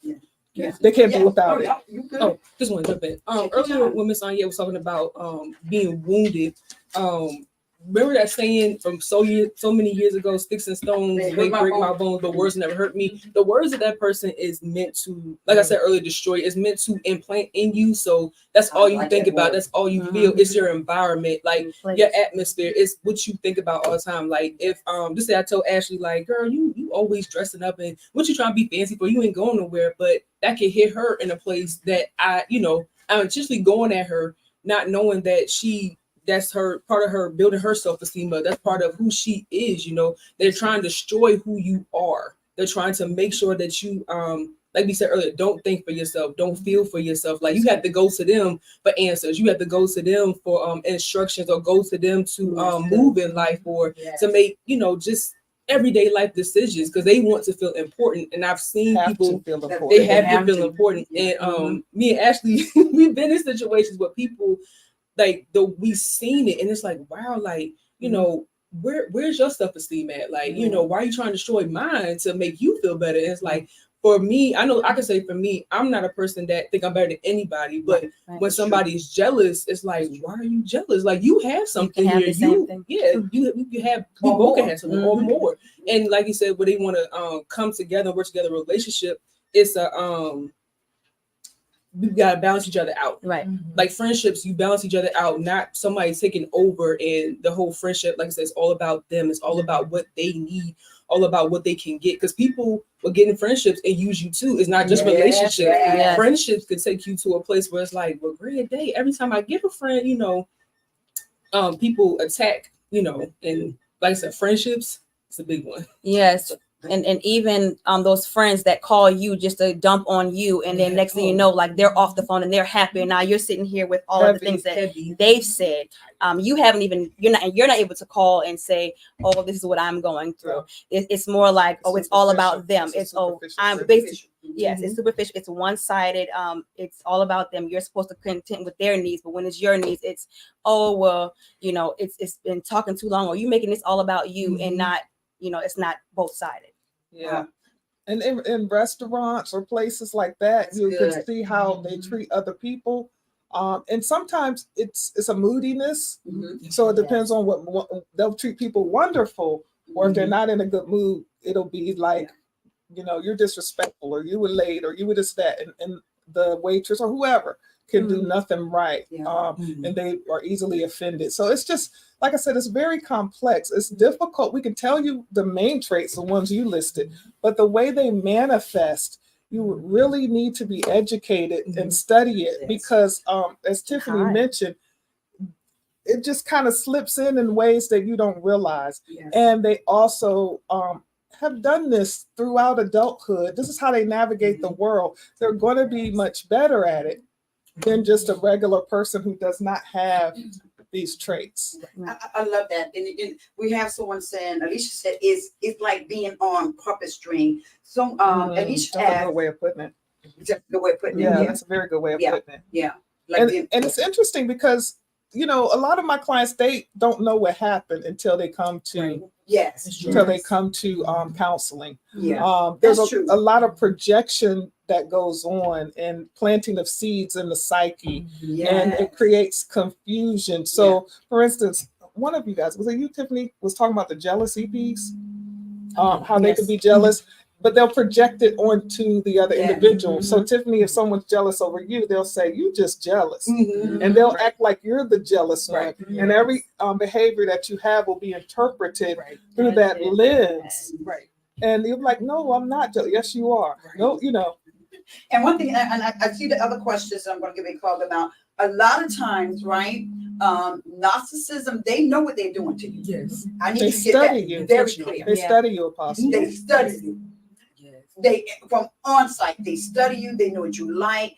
Yeah. They can't Yeah. do without Oh, it. yeah. You good. Oh, just want to jump in. Take your Earlier time. when Miss Anya was talking about being wounded, remember that saying from so many years ago, sticks and stones They may hurt my break my bones. bones, but words never hurt me. The words of that person is meant to, like I said earlier, destroy, is meant to implant in you. So that's I all you like think that about, word. that's all you Mhm. feel. It's your environment. Like Place. your atmosphere is what you think about all the time. Like if just say I told Ashley, like, girl, you always dressing up and what you trying to be fancy for, you ain't going nowhere, but that can hit her in a place that I'm intentionally going at her, not knowing that that's her part of her building her self-esteem, but that's part of who she is. They're trying to destroy who you are. They're trying to make sure that you like we said earlier, don't think for yourself, don't feel for yourself. Like you have to go to them for answers. You have to go to them for instructions, or go to them to move in life, or Yes. to make, just everyday life decisions, because they want to feel important. And I've seen Have people, to feel They they important. have have to feel to. important. Yeah. And me and Ashley, we've been in situations where people like we've seen it, and it's like, wow, like, where's your self-esteem at? Like, why are you trying to destroy mine to make you feel better? And it's like, for me, I know I can say for me, I'm not a person that think I'm better than anybody, but Right. when somebody's jealous, it's like, why are you jealous? Like you have something have here. the same thing. Yeah, you have, we Or both can more. have something or more. And like you said, when they want to come together, work together, relationship, it's a we gotta balance each other out. Right. Like friendships, you balance each other out, not somebody taking over, and the whole friendship, like I said, it's all about them. It's all about what they need, all about what they can get. Because people will get in friendships and use you too. It's not just Yes, relationships. yes. Friendships could take you to a place where it's like, well, great day. Every time I get a friend, people attack, and like I said, friendships, it's a big one. Yes. And even those friends that call you just to dump on you, and then next thing you know, like they're off the phone and they're happy, and now you're sitting here with all of the things that they've said. You haven't even you're not able to call and say, oh, this is what I'm going through. It's more like, oh, it's all about them. It's I'm basically, yes, it's superficial. It's one-sided. It's all about them. You're supposed to contend with their needs, but when it's your needs, it's, oh well, it's been talking too long, or you making this all about you and not, it's not both-sided. Yeah. And in restaurants or places like that, That's you good. can see how they treat other people. And sometimes it's a moodiness. Mhm. So it depends on what they'll treat people wonderful, or if they're not in a good mood, it'll be like, you're disrespectful, or you were late, or you were this, that, and the waitress or whoever can do nothing right. Yeah. And they are easily offended. So it's just, like I said, it's very complex. It's difficult. We can tell you the main traits, the ones you listed, but the way they manifest, you would really need to be educated and study it, Yes. because as Tiffany Hard. mentioned, it just kind of slips in ways that you don't realize. Yes. And they also have done this throughout adulthood. This is how they navigate the world. They're going to be much better at it than just a regular person who does not have these traits. I love that. And we have someone saying, Alicia said, it's like being on puppet string. So Alicia That's a asked, good way of putting it. that's the way of putting Yeah, it. that's a very good way of Yeah. putting it. Yeah. Like And it's interesting because, a lot of my clients, they don't know what happened until they come to yes. counseling. Yeah. There's That's true. a lot of projection that goes on, and planting of seeds in the psyche, and Yeah. it creates confusion. So, for instance, one of you guys, was it you, Tiffany, was talking about the jealousy piece, how they can be jealous, but they'll project it onto the other Yeah. individual. So, Tiffany, if someone's jealous over you, they'll say, "You just jealous," Mhm. and they'll act like you're the jealous one. Right. And every behavior that you have will be interpreted Right. through that lens. Right. And you're like, "No, I'm not jealous." Yes, you are. Right. No, And one thing, and I see the other questions I'm going to give a call about. A lot of times, right? Narcissism, they know what they're doing to you. Yes. I need They you to get study that you. very clear. they study you, Apostle. They study you. Yes. They from on site, they study you, they know what you like.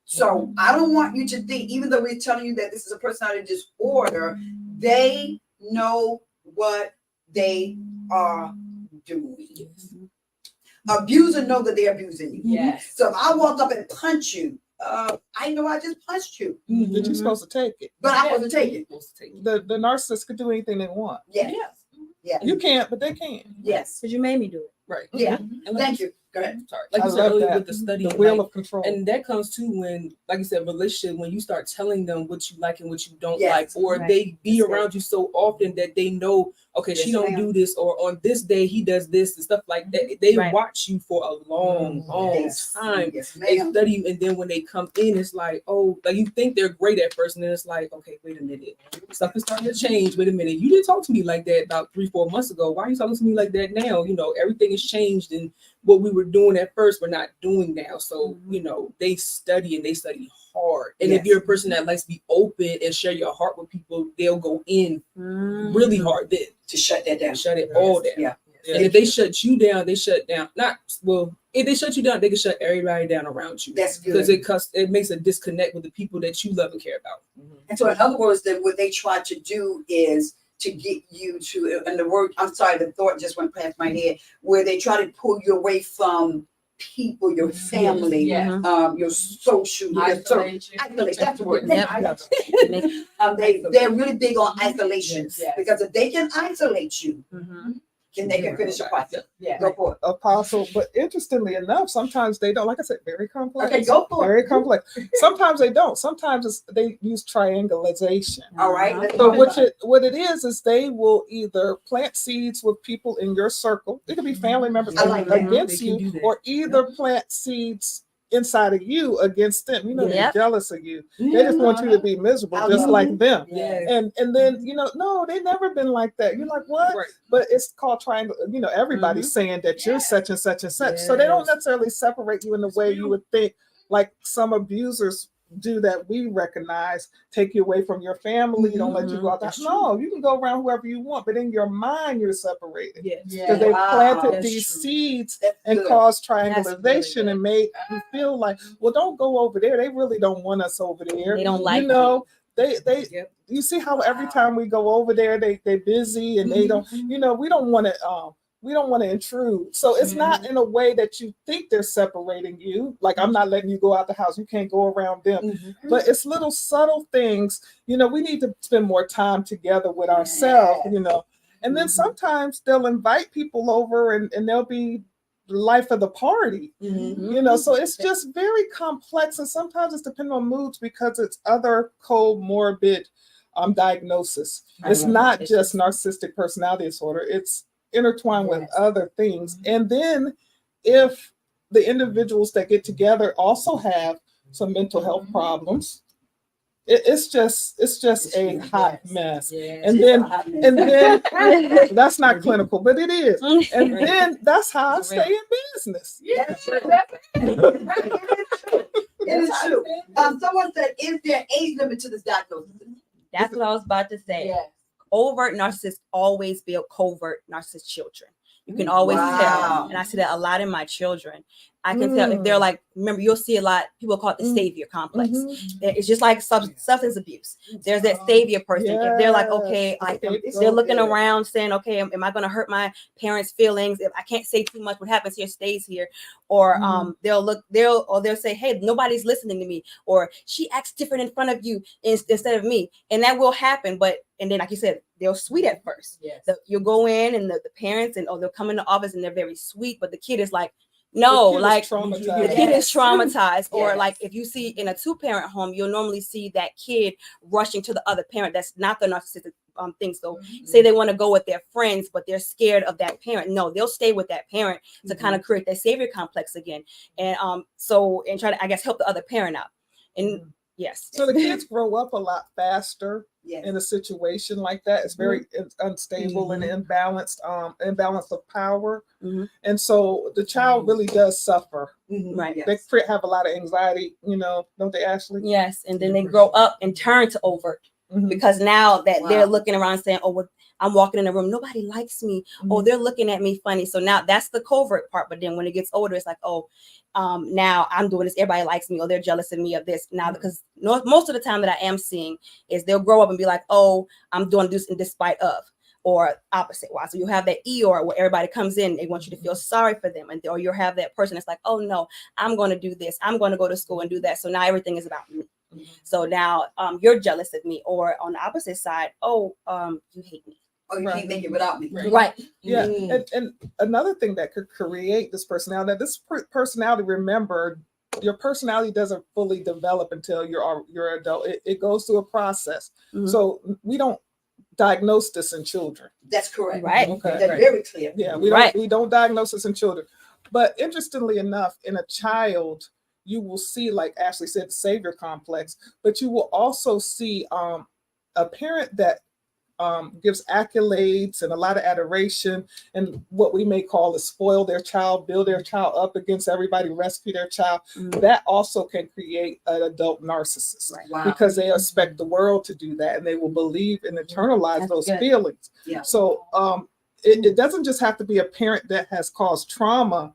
So I don't want you to think, even though we're telling you that this is a personality disorder, they know what they are doing. Yes. Abuser know that they're abusing you. Yes. So if I walk up and punch you, I know I just punched you, That you're supposed to take it. but I wasn't taking. The narcissist could do anything they want. Yes, yes, You can't, but they can. yes, Because you made me do it. Right. yeah. And like Thank you. Go ahead. Sorry. Like I you said love earlier that. with the study, The wheel like, of control. and that comes too when, like you said, relationship, when you start telling them what you like and what you don't Yes. like, or Right. they be That's around you so often that they know, okay, she Yes, don't ma'am. do this, or on this day he does this and stuff like that. They Right. watch you for a long, long Yes, time. yes, They ma'am. study you, and then when they come in, it's like, oh, like you think they're great at first, and then it's like, okay, wait a minute, stuff is starting to change. Wait a minute, you didn't talk to me like that about 3-4 months ago. Why are you talking to me like that now? Everything has changed, and what we were doing at first, we're not doing now. So, they study, and they study hard. And Yes. if you're a person that likes to be open and share your heart with people, they'll go in really hard then To shut that down. shut it all down. Yeah. And if they shut you down, they shut down. If they shut you down, they can shut everybody down around you. That's Because good. it makes a disconnect with the people that you love and care about. And so, in other words, that what they try to do is to get you to, and the word, I'm sorry, the thought just went past my head, where they try to pull you away from people, your family, Yes. your social, your Isolate you. isolate. That's the word. Yep. They're really big on isolation Yes. because if they can isolate you, they can finish the process. Yeah. Go for it. Apostle, but interestingly enough, sometimes they don't. Like I said, very complex. Okay, go for it. Very complex. Sometimes they don't. Sometimes they use triangulation. All right. let's So talk about it. what it is they will either plant seeds with people in your circle. It could be family members I like that. against They can do you, that. or either plant seeds inside of you against them. They're Yep. jealous of you. They just want you to be miserable, I just love like it. them. Yes. And then no, they never been like that. You're like, what? Right. But it's called triangle. Everybody's saying that you're such and such and such. So they don't Yes. necessarily separate you in the way you would think, like some abusers do that we recognize take you away from your family, don't let you go out. That's true. No, you can go around whoever you want, but in your mind, you're separated. Yes. Because they Wow. planted That's these true. seeds That's and good. caused really triangulation good. and made you feel like, well, don't go over there. They really don't want us over there. They don't like you know, they Yep. you see how every time we go over there, they're busy and they don't, Mhm. you know, we don't want to intrude. So it's not in a way that you think they're separating you. Like, I'm not letting you go out the house. You can't go around them. Mhm. But it's little subtle things. You know, we need to spend more time together with ourselves, you know. And then sometimes they'll invite people over and they'll be the life of the party, Mhm. you know. So it's just very complex. And sometimes it's depending on moods because it's other comorbid diagnosis. It's not just narcissistic personality disorder. It's intertwined with other things. And then if the individuals that get together also have some mental health problems, it's just a hot mess. And then that's not clinical, but it is. And then that's how I stay in business. Yeah, It is true. Someone said, is there age limit to this diagnosis? That's what I was about to say. yeah. Overt narcissists always build covert narcissist children. You can always Wow. tell. And I see that a lot in my children. I can tell if they're like, remember, you'll see a lot, people call it the savior complex. It's just like substance abuse. There's that savior person. If they're like, okay, like they're looking around saying, okay, am I going to hurt my parents' feelings? If I can't say too much, what happens here stays here. Or they'll say, hey, nobody's listening to me. Or she acts different in front of you instead of me. And that will happen. And then, like you said, they're sweet at first. Yes. You'll go in and the parents they'll come in the office and they're very sweet, but the kid is like, no, like traumatized. the kid is traumatized. Or Yes. like if you see in a 2-parent home, you'll normally see that kid rushing to the other parent. That's not the narcissistic thing. So say they want to go with their friends, but they're scared of that parent. No, they'll stay with that parent to kind of create that savior complex again. And and try to, I guess, help the other parent out. And yes. So the kids grow up a lot faster Yes. in a situation like that. It's very unstable and imbalanced of power. And so the child really does suffer. Right. Yes. They have a lot of anxiety, you know, don't they, Ashley? Yes. And then they grow up and turn to overt. Because now that they're looking around saying, oh, well, I'm walking in a room, nobody likes me. Oh, they're looking at me funny. So now that's the covert part. But then when it gets older, it's like, oh, now I'm doing this. Everybody likes me, or they're jealous of me of this. Now, because most of the time that I am seeing is they'll grow up and be like, oh, I'm doing this in despite of, or opposite wise. So you have that Eeyore where everybody comes in, they want you to feel sorry for them. Or you'll have that person that's like, oh no, I'm going to do this. I'm going to go to school and do that. So now everything is about me. So now you're jealous of me. Or on the opposite side, oh, you hate me. Oh, you can't make it without me. Right. Yeah. And another thing that could create this personality, now this personality, remember, your personality doesn't fully develop until you're adult. It goes through a process. So we don't diagnose this in children. That's correct. Right. Okay. That's very clear. Yeah, Right. we don't diagnose this in children. But interestingly enough, in a child, you will see, like Ashley said, the savior complex, but you will also see a parent that gives accolades and a lot of adoration, and what we may call is spoil their child, build their child up against everybody, rescue their child. That also can create an adult narcissist. Right. Wow. Because they expect the world to do that, and they will believe and internalize That's those good. feelings. Yeah. So it doesn't just have to be a parent that has caused trauma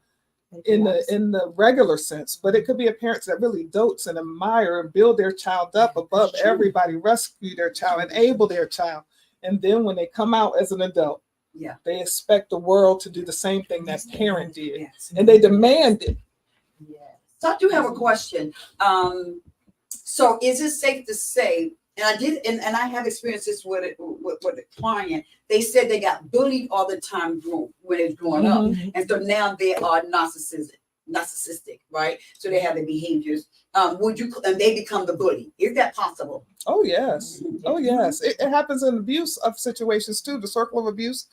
in the regular sense, but it could be a parent that really dotes and admire and build their child up above everybody, rescue their child, enable their child. And then when they come out as an adult, they expect the world to do the same thing that parent did. Yes. And they demand it. So I do have a question. So is it safe to say, and I have experienced this with a client, they said they got bullied all the time when they was growing up. And so now they are narcissistic, right? So they have the behaviors. And they become the bully. Is that possible? Oh, yes. Oh, yes. It happens in abuse of situations too. The circle of abuse.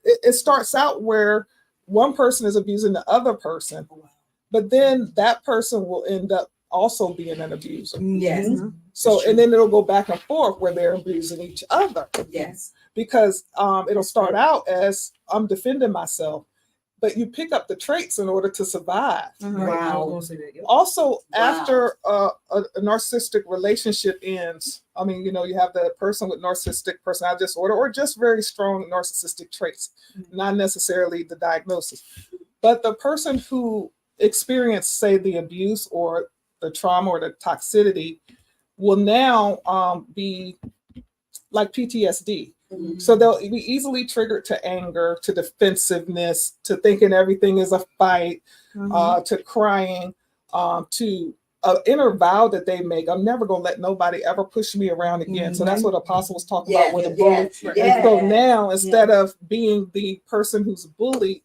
It starts out where one person is abusing the other person, but then that person will end up also being an abuser. Yes. So, and then it'll go back and forth where they're abusing each other. Yes. Because it'll start out as I'm defending myself, but you pick up the traits in order to survive. Mhm. Right, I was Wow. gonna say that. Yep. Also, Wow. after a narcissistic relationship ends, I mean, you have the person with narcissistic personality disorder or just very strong narcissistic traits, not necessarily the diagnosis. But the person who experienced, say, the abuse or the trauma or the toxicity will now be like PTSD. Mhm. So they'll be easily triggered to anger, to defensiveness, to thinking everything is a fight, to crying, to an inner vow that they make. I'm never going to let nobody ever push me around again. So that's what Apostle was talking about with the bully. And so now, instead of being the person who's bullied,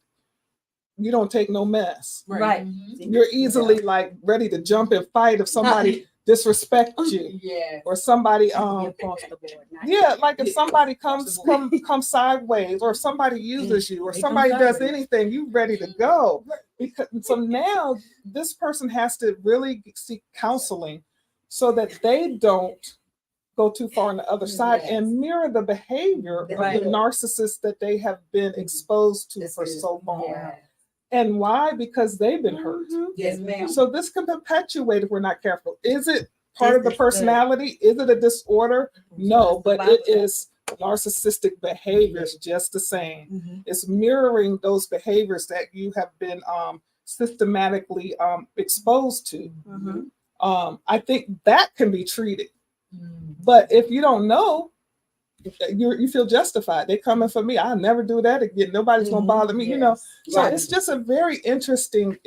you don't take no mess. Right. You're easily like ready to jump and fight if somebody disrespects you Yeah. or somebody You're across the board, not- yeah, like if somebody Across comes the come sideways or if somebody uses you or They come somebody does sideways. anything, you ready to go. Because so now this person has to really seek counseling so that they don't go too far on the other side Yes. and mirror the behavior Right. of the narcissist that they have been exposed to That's for good. so long. Yeah. And why? Because they've been hurt. Yes, ma'am. So this can perpetuate if we're not careful. Is it part of the Is it personality? Is it a disorder? No, but it Survival. is narcissistic behaviors just the same. Mhm. It's mirroring those behaviors that you have been systematically exposed to. Mhm. I think that can be treated. Mhm. But if you don't know, you feel justified. They're coming for me. I'll never do that again. Nobody's gonna Mhm. bother me. You know. Yes. So Right. it's just a very interesting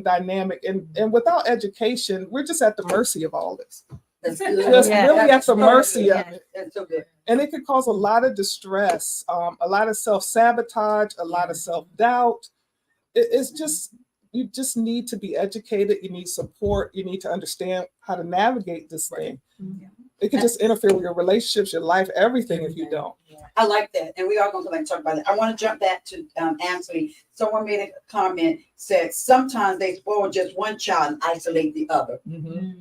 dynamic. And without education, we're just at the mercy of all this. That's good. Just Yeah. really at That's the so mercy good. of it. That's so good. And it can cause a lot of distress, a lot of self-sabotage, a lot of self-doubt. It's just, you just need to be educated. You need support. You need to understand how to navigate this thing. It can just interfere with your relationships, your life, everything if you don't. I like that, and we are going to come back and talk about it. I want to jump back to Anthony. Someone made a comment, said sometimes they spoil just one child and isolate the other.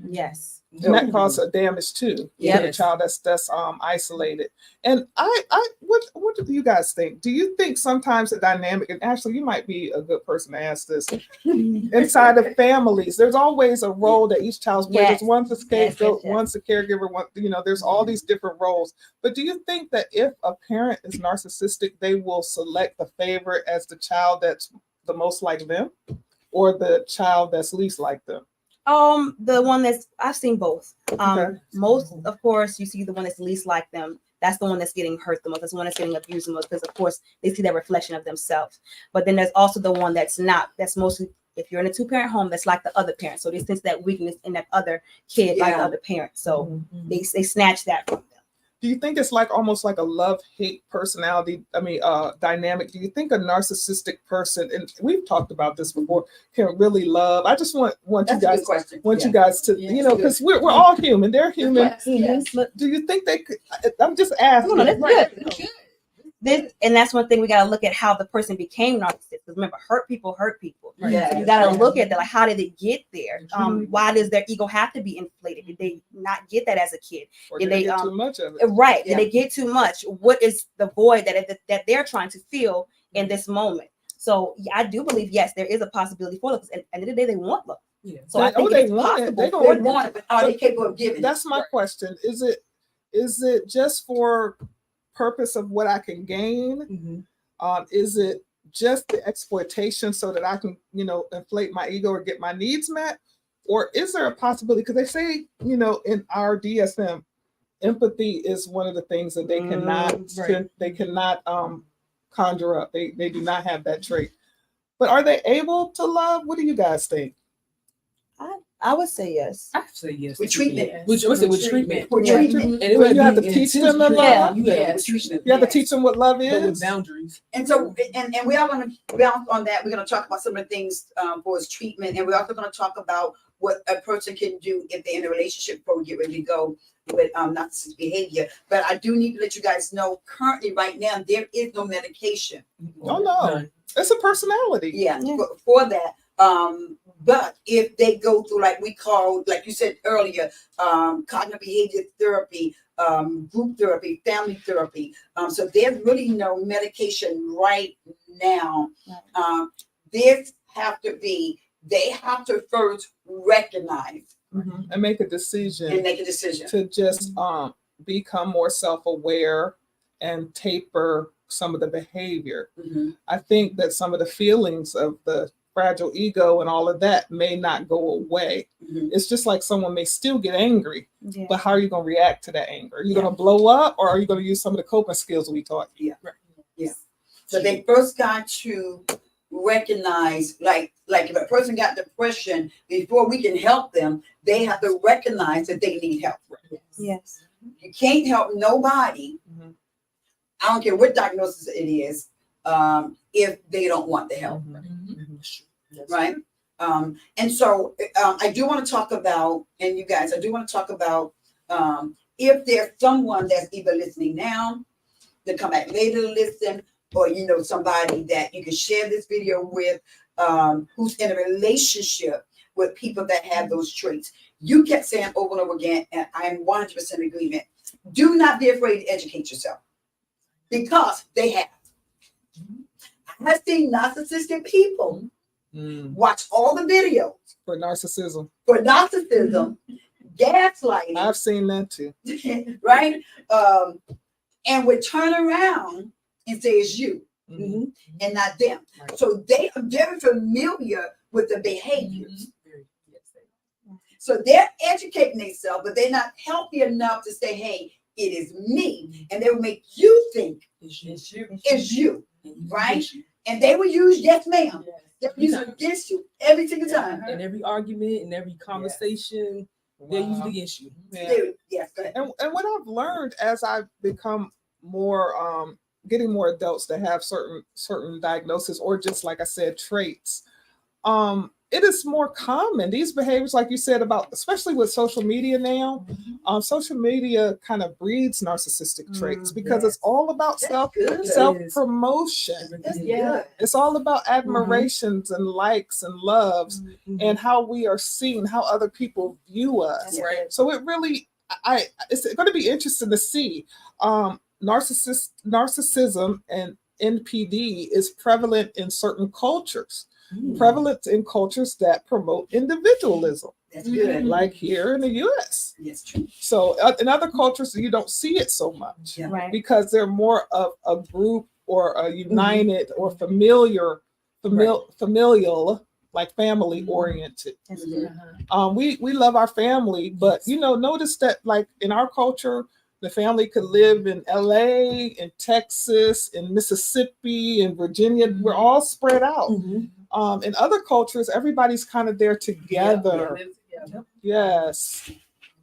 Yes. And that causes a damage too. To the Yes. child that's isolated. And what do you guys think? Do you think sometimes the dynamic, and actually you might be a good person to ask this, inside of families, there's always a role that each child's plays. Yes. There's one's a scapegoat, yes. one's a caregiver, one, there's all these different roles. But do you think that if a parent is narcissistic, they will select the favorite as the child that's the most like them, or the child that's least like them? The one that's I've seen both. Okay. Most, of course, you see the one that's least like them. That's the one that's getting hurt the most. That's the one that's getting abused the most because, of course, they see that reflection of themselves. But then there's also the one that's not. That's mostly if you're in a two-parent home, that's like the other parent. So they sense that weakness in that other kid, like the Yeah. other parent. So they snatch that from them. Do you think it's like almost like a love-hate personality? Dynamic. Do you think a narcissistic person, and we've talked about this before, can really love? I just want That's you a guys good question. you guys to Yeah. because we're all human. They're human. Yes, yes. But Do you think they could? I'm just asking. No, that's Right. good. This, and that's one thing we got to look at how the person became narcissistic. Because remember, hurt people hurt people. Yeah. So you got to look at that. Like, how did they get there? Why does their ego have to be inflated? Did they not get that as a kid? Or Did did they they, get too much of it? Right? Yeah. Did they get too much? What is the void that they're trying to fill in this moment? So yeah, I do believe yes, there is a possibility for love. Because at the end of the day, they want love. Yeah. So I think they it's want it. possible. They for gonna They them. want it, but are they capable of giving? That's my question. Is it just for purpose of what I can gain? Mhm. Is it just the exploitation so that I can, inflate my ego or get my needs met? Or is there a possibility? Because they say, in our DSM, empathy is one of the things that they cannot conjure up. They do not have that trait. But are they able to love? What do you guys think? I would say yes. I say yes. With treatment. With treatment. For Yeah. treatment. And it So would you have be to teach intense them to treatment. love? You have Yes. to teach them. You have to Yes. teach them what love But with is. boundaries. And so, and we are going to bounce on that. We're going to talk about some of the things for his treatment, and we're also going to talk about what a person can do if they're in a relationship before we get ready to go with narcissistic behavior. But I do need to let you guys know, currently, right now, there is no medication. Oh, no. It's a personality. Yeah, Yeah. for that. But if they go through, like we call, like you said earlier, cognitive behavior therapy, group therapy, family therapy. So there's really no medication right now. this have to be, they have to first recognize And make a decision and make a decision. to just become more self-aware and taper some of the behavior. Mhm. I think that some of the feelings of the fragile ego and all of that may not go away. Mhm. It's just like someone may still get angry, Yeah. but how are you going to react to that anger? Are you going to blow up, or are you going to use some of the coping skills we taught you? So they first got to recognize, like if a person got depression, before we can help them, they have to recognize that they need help. Yes. You can't help nobody. Mhm. I don't care what diagnosis it is, if they don't want the help, right? And so I do want to talk about, and you guys, I do want to talk about if there's someone that's either listening now, to come back later to listen, or somebody that you can share this video with, who's in a relationship with people that have those traits. You kept saying over and over again, and I'm 100% agreement. Do not be afraid to educate yourself, because they have. I have seen narcissistic people watch all the videos For narcissism. for narcissism, gaslighting, I've seen that too. right? And would turn around and say it's you Mhm. and not them. So they are very familiar with the behaviors. So they're educating themselves, but they're not healthy enough to say, hey, it is me. And they will make you think it's you, right? And they will use yes, ma'am. They'll use it against you every single time. In every argument, in every conversation, they're used against you. Yeah. Yes, go ahead. And what I've learned as I've become more getting more adults that have certain diagnoses, or just like I said, traits, it is more common. These behaviors, like you said, about especially with social media now, social media kind of breeds narcissistic traits because it's all about good. self promotion. That's Yeah. good. It's all about admirations and likes and loves and how we are seen, how other people view us. Yeah. Right. So it really, it's going to be interesting to see. Narcissism and NPD is prevalent in certain cultures, prevalent in cultures that promote individualism, That's good. like here in the U.S. Yes, true. So in other cultures, you don't see it so much Yeah. Right. because they're more of a group or a united or familial, like family oriented. That's good. We love our family, but notice that like in our culture, the family could live in LA, in Texas, in Mississippi, in Virginia. We're all spread out. In other cultures, everybody's kind of there together. Yes.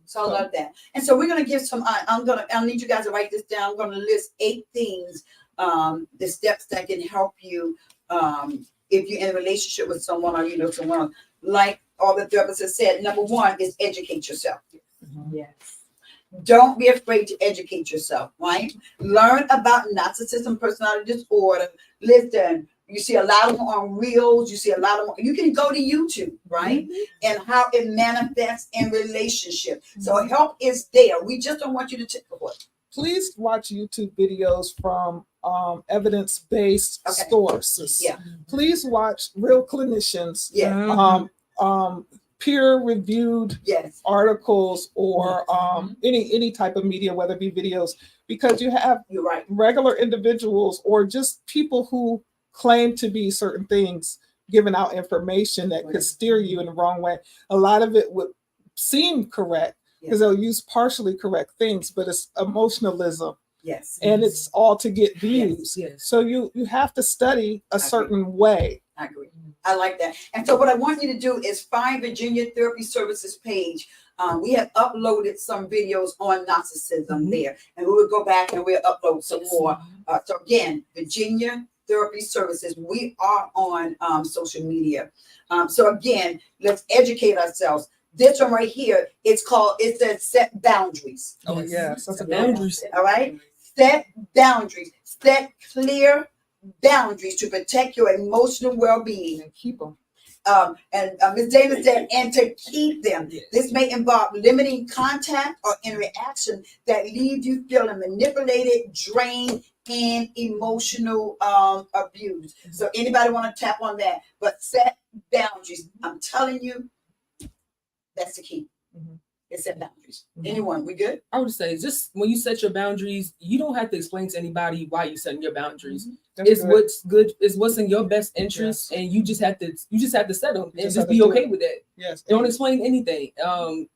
So I love that. And so we're gonna give some. I'll need you guys to write this down. I'm gonna list 8 things, the steps that can help you if you're in a relationship with someone, or someone like all the therapists have said. Number 1 is educate yourself. Yes. Don't be afraid to educate yourself, right? Learn about narcissism, personality disorder. Listen, you see a lot of them on Reels. You see a lot of them. You can go to YouTube, right? And how it manifests in relationship. So help is there. We just don't want you to take the word. Please watch YouTube videos from evidence-based Okay. sources. Yeah. Please watch real clinicians, Yeah. peer-reviewed Yes. articles, or any type of media, whether it be videos, because you have You're right. regular individuals or just people who claim to be certain things giving out information that could steer you in the wrong way. A lot of it would seem correct because they'll use partially correct things, but it's emotionalism Yes. and it's all to get views. Yes. So you have to study a certain way. I agree. I like that. And so what I want you to do is find Virginia Therapy Services page. We have uploaded some videos on narcissism there, and we will go back and we'll upload some more. So again, Virginia Therapy Services. We are on social media. So again, let's educate ourselves. This one right here, it says set boundaries. Oh yes, that's a Boundaries. All right? Set boundaries. Set clear boundaries to protect your emotional well-being. and keep them. And Ms. Davis said, and to keep them. This may involve limiting contact or interaction that leave you feeling manipulated, drained, and emotional abuse. So anybody want to tap on that? But set boundaries. I'm telling you, that's the key. Mhm. It's set boundaries. Mhm. Anyone, we good? I would say just when you set your boundaries, you don't have to explain to anybody why you're setting your boundaries. That's It's good. what's good, it's what's in your best interest, and you just have to set them and just just have to be do okay it. with that. Yes. Don't explain anything.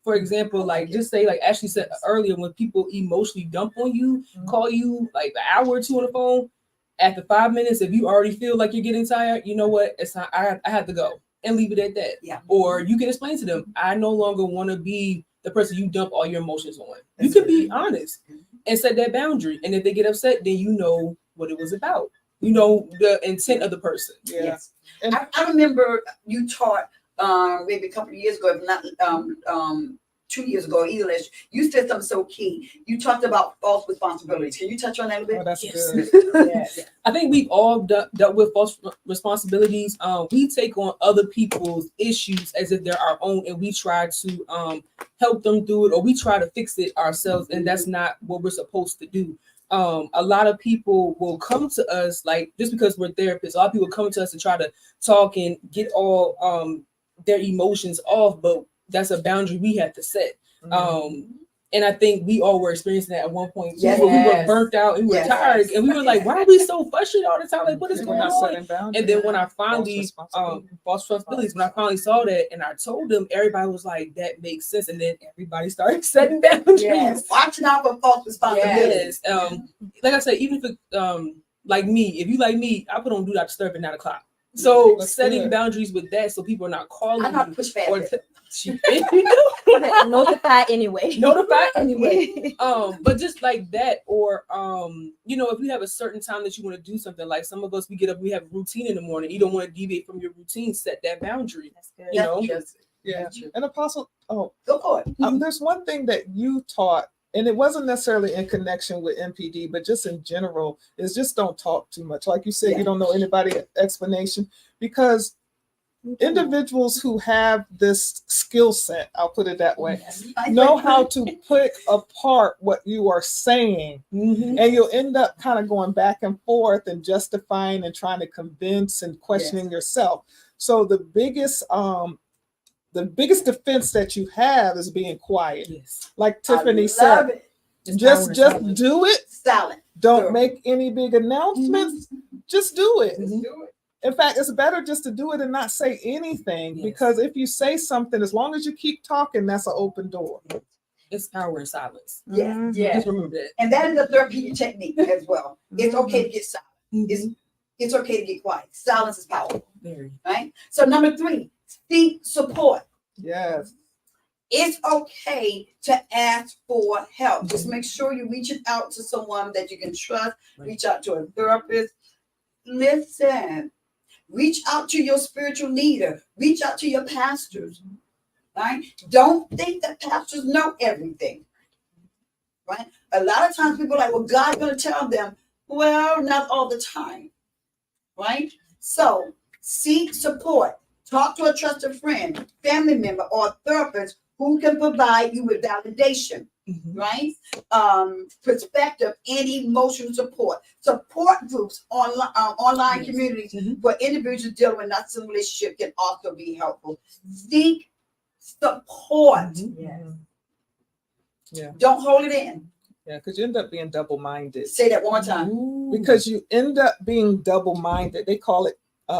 For example, like just say, like Ashley said earlier, when people emotionally dump on you, Mhm. call you like an hour or two on the phone, after 5 minutes, if you already feel like you're getting tired, you know what? It's not. I have to go and leave it at that. Yeah. Or you can explain to them, I no longer want to be the person you dump all your emotions on. You That's can right. be honest and set that boundary. And if they get upset, then you know what it was about. You know the intent of the person. Yeah. Yes. And- I remember you taught maybe a couple of years ago, if not 2 years ago, either last year, you said something so key. You talked about false responsibilities. Can you touch on that a Oh, bit? that's Yes. good. Yes. I think we've all dealt with false responsibilities. We take on other people's issues as if they're our own, and we try to help them through it, or we try to fix it ourselves, and that's not what we're supposed to do. A lot of people will come to us, like just because we're therapists, a lot of people come to us and try to talk and get all their emotions off, but that's a boundary we have to set. And I think we all were experiencing that at one point too, Yes. where we were burnt out and we were Yes. tired, and we were like, "Why are we so frustrated all the time? Like, what is We're going not on?" setting boundaries. And then when I finally responsibility. false responsibilities, when I finally saw that and I told them, everybody was like, "That makes sense," and then everybody started setting boundaries. Yes. Watching out for false responsibilities. Yes. Like I said, even if it, like me, if you like me, I put on do not disturb at 9 o'clock. So That's setting good. boundaries with that, so people are not calling I know how to you push past or it. Notify anyway. notify anyway. But just like that, or you know, if you have a certain time that you want to do something, like some of us, we get up, we have a routine in the morning. You don't want to deviate from your routine. Set that boundary. That's good. You know. Yes. Yeah. And Apostle, Go for it. there's one thing that you taught, and it wasn't necessarily in connection with MPD, but just in general, is just don't talk too much. Like you said, Yeah. you don't know anybody explanation, because individuals who have this skill set, I'll put it that way, know how to pick apart what you are saying, Mhm. and you'll end up kind of going back and forth and justifying and trying to convince and questioning yourself. So the biggest defense that you have is being quiet. Yes. Like I Tiffany love said, it. just do it. Silent. Don't Sure. make any big announcements. Just do it. Just do it. In fact, it's better just to do it and not say anything, Yes. because if you say something, as long as you keep talking, that's an open door. It's power in silence. Yeah. Mhm. Yeah. Just remember that. And that is a therapeutic technique as well. It's okay to get silent. Mhm. It's okay to get quiet. Silence is powerful, Very. right? So number 3, seek support. Yes. It's okay to ask for help. Just make sure you're reaching out to someone that you can trust. Reach out to a therapist. Listen. Reach out to your spiritual leader. Reach out to your pastors. Right? Don't think that pastors know everything. Right? A lot of times people are like, well, God's going to tell them. Well, not all the time. Right? So seek support. Talk to a trusted friend, family member, or therapist who can provide you with validation, Mhm. right? Perspective and emotional support. Support groups, online Yes. communities Mhm. for individuals dealing with narcissistic relationship can also be helpful. Seek support. Mhm. Don't hold it in. Yeah, because you end up being double-minded. Say that one more time. Ooh. Because you end up being double-minded. They call it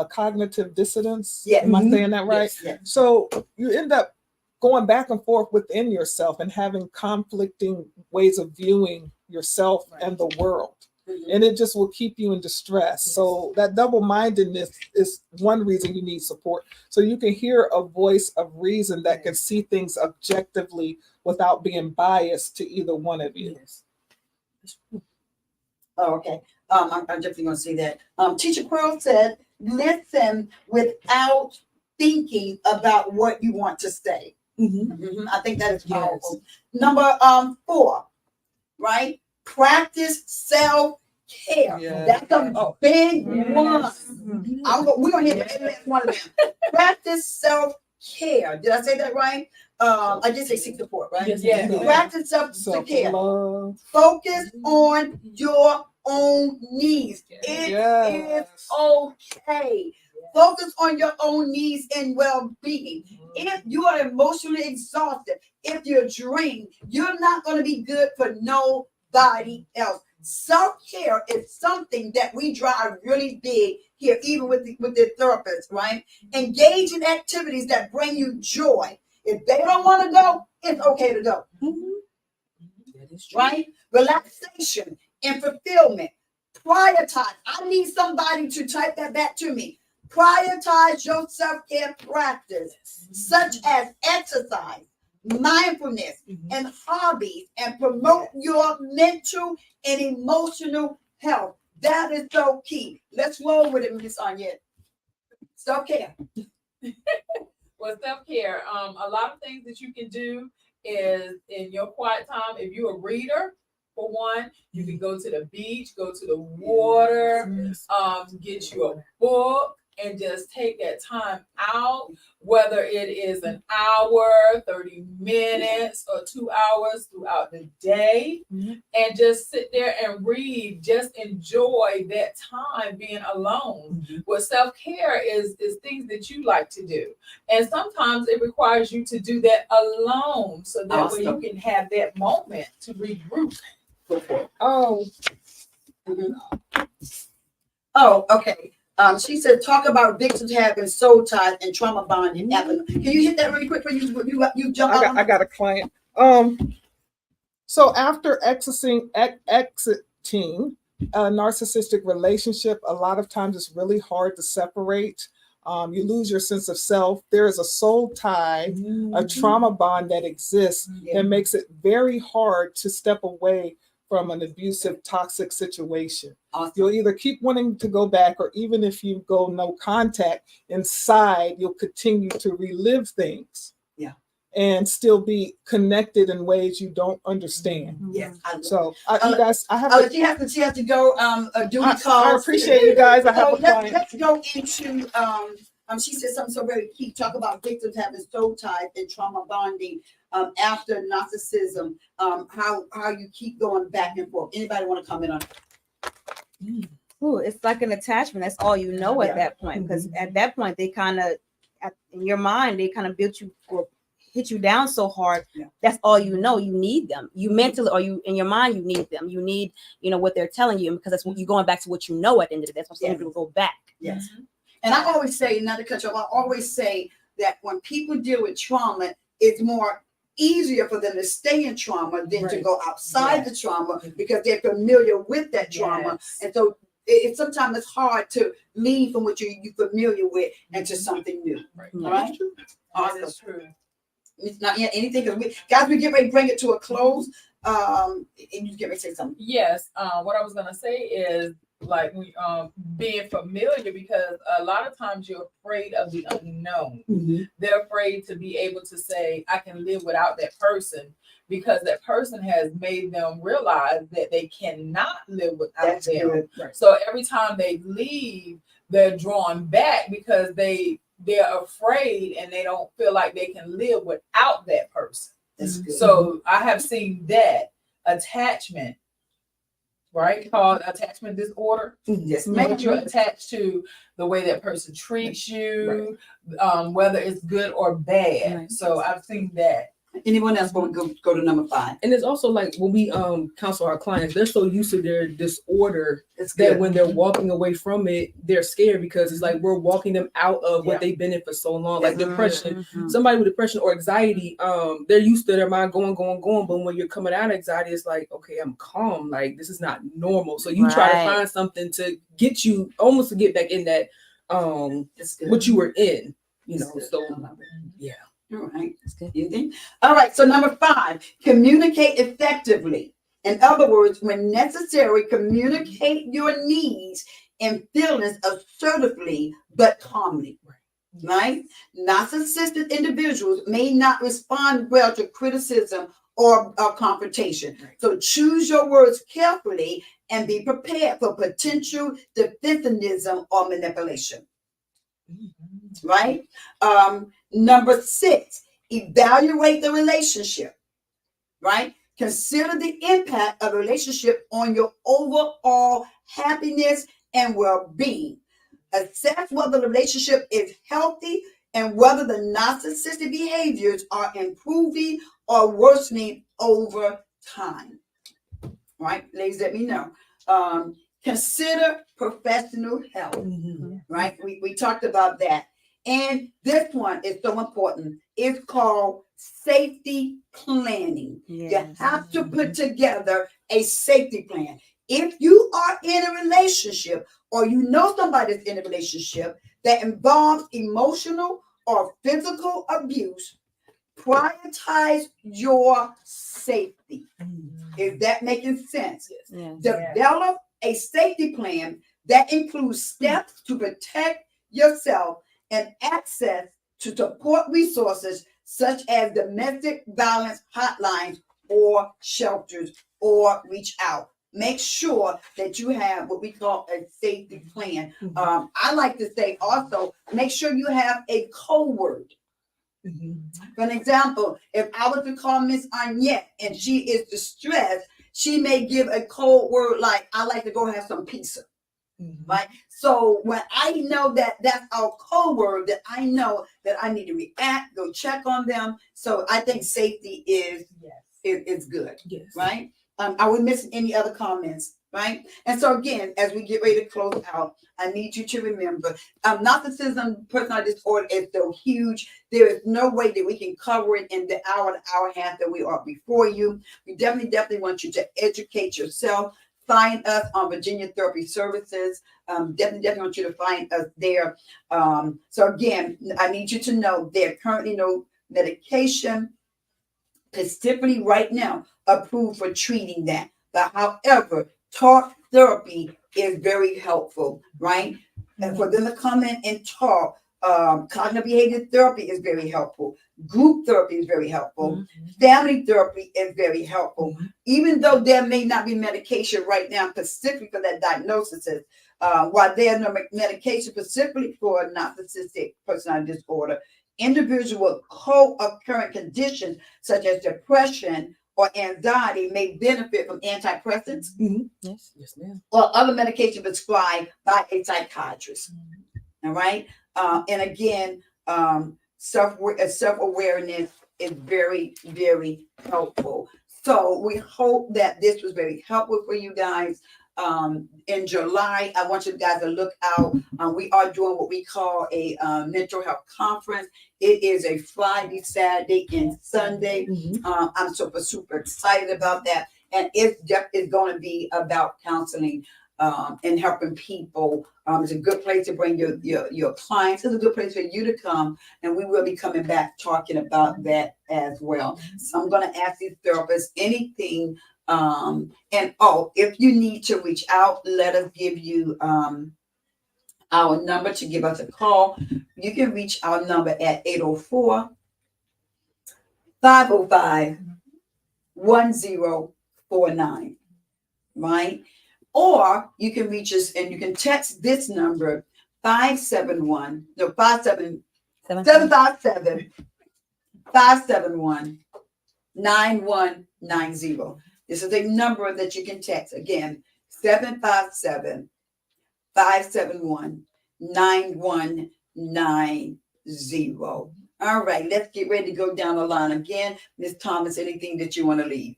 cognitive dissonance. Yeah. Am I Mhm. saying that right? Yes. Yeah. So you end up going back and forth within yourself and having conflicting ways of viewing yourself and the world. Mhm. And it just will keep you in distress. Yes. So that double-mindedness is one reason you need support. So you can hear a voice of reason that can see things objectively without being biased to either one of you. Yes. Oh, okay. I'm definitely going to say that. Teacher Pearl said, listen without thinking about what you want to say. Mhm. I think that is Yes. powerful. Number 4, right? Practice self-care. Yeah. That's a big one. Yes. We're going to hit every last one of them. Practice self-care. Did I say that right? I did say seek support, right? Yes. Yeah. Practice self-care. Self-love. Focus on your own needs. It Yes. is okay. Focus on your own needs and well-being. If you are emotionally exhausted, if you're drained, you're not going to be good for nobody else. Self-care is something that we drive really big here, even with the therapist, right? Engage in activities that bring you joy. If they don't want to go, it's okay to go, That is true. right? Relaxation and fulfillment. Prioritize. I need somebody to type that back to me. Prioritize your self-care practice, such as exercise, mindfulness, and hobbies, and promote your mental and emotional health. That is so key. Let's roll with it, Miss Anya. Self-care. Well, self-care, a lot of things that you can do is in your quiet time. If you're a reader, for one, you can go to the beach, go to the water, get you a book, and just take that time out, whether it is an hour, 30 minutes, or 2 hours throughout the day, and just sit there and read. Just enjoy that time being alone. Well, self-care is things that you like to do. And sometimes it requires you to do that alone, so that way you can have that moment to regroup. Oh, Oh, okay. She said, talk about victims having soul ties and trauma bonding. Can you hit that really quick for you jump out? I got a client. So after exiting a narcissistic relationship, a lot of times it's really hard to separate. You lose your sense of self. There is a soul tie, a trauma bond that exists that makes it very hard to step away from an abusive, toxic situation. Awesome. You'll either keep wanting to go back, or even if you go no contact, inside you'll continue to relive things. Yeah. And still be connected in ways you don't understand. Yes. So you guys, I have. She has to go. Doing calls. I appreciate you guys. I have a client. Let's go into. She said something so very key. Talk about victims having soul ties and trauma bonding. After narcissism, how you keep going back and forth. Anybody want to comment on it? Ooh, it's like an attachment. That's all you know at that point. Because at that point, they kind of, in your mind, they kind of built you or hit you down so hard. Yeah. That's all you know. You need them. You mentally, or you in your mind, you need them. You need, what they're telling you, because that's what you're going back to what you know at the end of the day. That's why some people go back. Yes. And I always say, not to cut you off, I always say that when people deal with trauma, it's more easier for them to stay in trauma than to go outside the trauma, because they're familiar with that trauma. And so sometimes it's hard to leave from what you're familiar with into something new. Right? Awesome. That's true. It's not yet anything, guys, we get ready to bring it to a close. And you get ready to say something. Yes. What I was gonna say is, like, we being familiar, because a lot of times you're afraid of the unknown. They're afraid to be able to say, I can live without that person, because that person has made them realize that they cannot live without them. Right. So every time they leave, they're drawn back because they're afraid, and they don't feel like they can live without that person. That's good. So I have seen that attachment, right, called attachment disorder. Yes, Make you attached to the way that person treats you, whether it's good or bad. Right. So I've seen that. Anyone else want to go to number 5? And it's also like when we counsel our clients, they're so used to their disorder It's that good. when they're walking away from it, they're scared, because it's like we're walking them out of what they've been in for so long, like depression. Somebody with depression or anxiety, they're used to their mind going, but when you're coming out of anxiety, it's like, okay, I'm calm, like this is not normal. So you try to find something to get you almost to get back in that what you were in, so yeah. All right. That's good. Anything? All right. So number 5, communicate effectively. In other words, when necessary, communicate your needs and feelings assertively but calmly. Right? Narcissistic individuals may not respond well to criticism or confrontation. So choose your words carefully and be prepared for potential defensivism or manipulation. Right? Number 6, evaluate the relationship. Right? Consider the impact of a relationship on your overall happiness and well-being. Assess whether the relationship is healthy and whether the narcissistic behaviors are improving or worsening over time. Right, ladies, let me know. Consider professional help. Right, we talked about that. And this one is so important. It's called safety planning. You have to put together a safety plan. If you are in a relationship or you know somebody that's in a relationship that involves emotional or physical abuse, prioritize your safety. Is that making sense? Develop a safety plan that includes steps to protect yourself and access to support resources such as domestic violence hotlines or shelters, or reach out. Make sure that you have what we call a safety plan. I like to say also, make sure you have a code word. For an example, if I was to call Miss Annette and she is distressed, she may give a code word like, I like to go have some pizza. Right? So when I know that that's our code word, that I know that I need to react, go check on them. So I think safety is good. Yes. Right? Are we missing any other comments? Right? And so again, as we get ready to close out, I need you to remember, narcissism, personality disorder is so huge. There is no way that we can cover it in the hour and half that we are before you. We definitely want you to educate yourself. Find us on Virginia Therapy Services. Definitely want you to find us there. So again, I need you to know there currently no medication specifically right now approved for treating that. But however, talk therapy is very helpful, right? And for them to come in and talk, cognitive behavior therapy is very helpful. Group therapy is very helpful. Family therapy is very helpful. Even though there may not be medication right now specifically for that diagnosis, while there's no medication specifically for narcissistic personality disorder, individuals with co-occurring conditions such as depression or anxiety may benefit from antidepressants Yes, ma'am. or other medication prescribed by a psychiatrist. All right. And again, self-awareness is very, very helpful. So we hope that this was very helpful for you guys. In July, I want you guys to look out. We are doing what we call a mental health conference. It is a Friday, Saturday, and Sunday. I'm super excited about that. And it's going to be about counseling and helping people. It's a good place to bring your clients. It's a good place for you to come. And we will be coming back talking about that as well. So I'm going to ask these therapists anything. If you need to reach out, let us give you our number to give us a call. You can reach our number at 804-505-1049, right? Or you can reach us and you can text this number 757-571-9190. This is a number that you can text. Again, 757-571-9190. All right, let's get ready to go down the line again. Ms. Thomas, anything that you want to leave?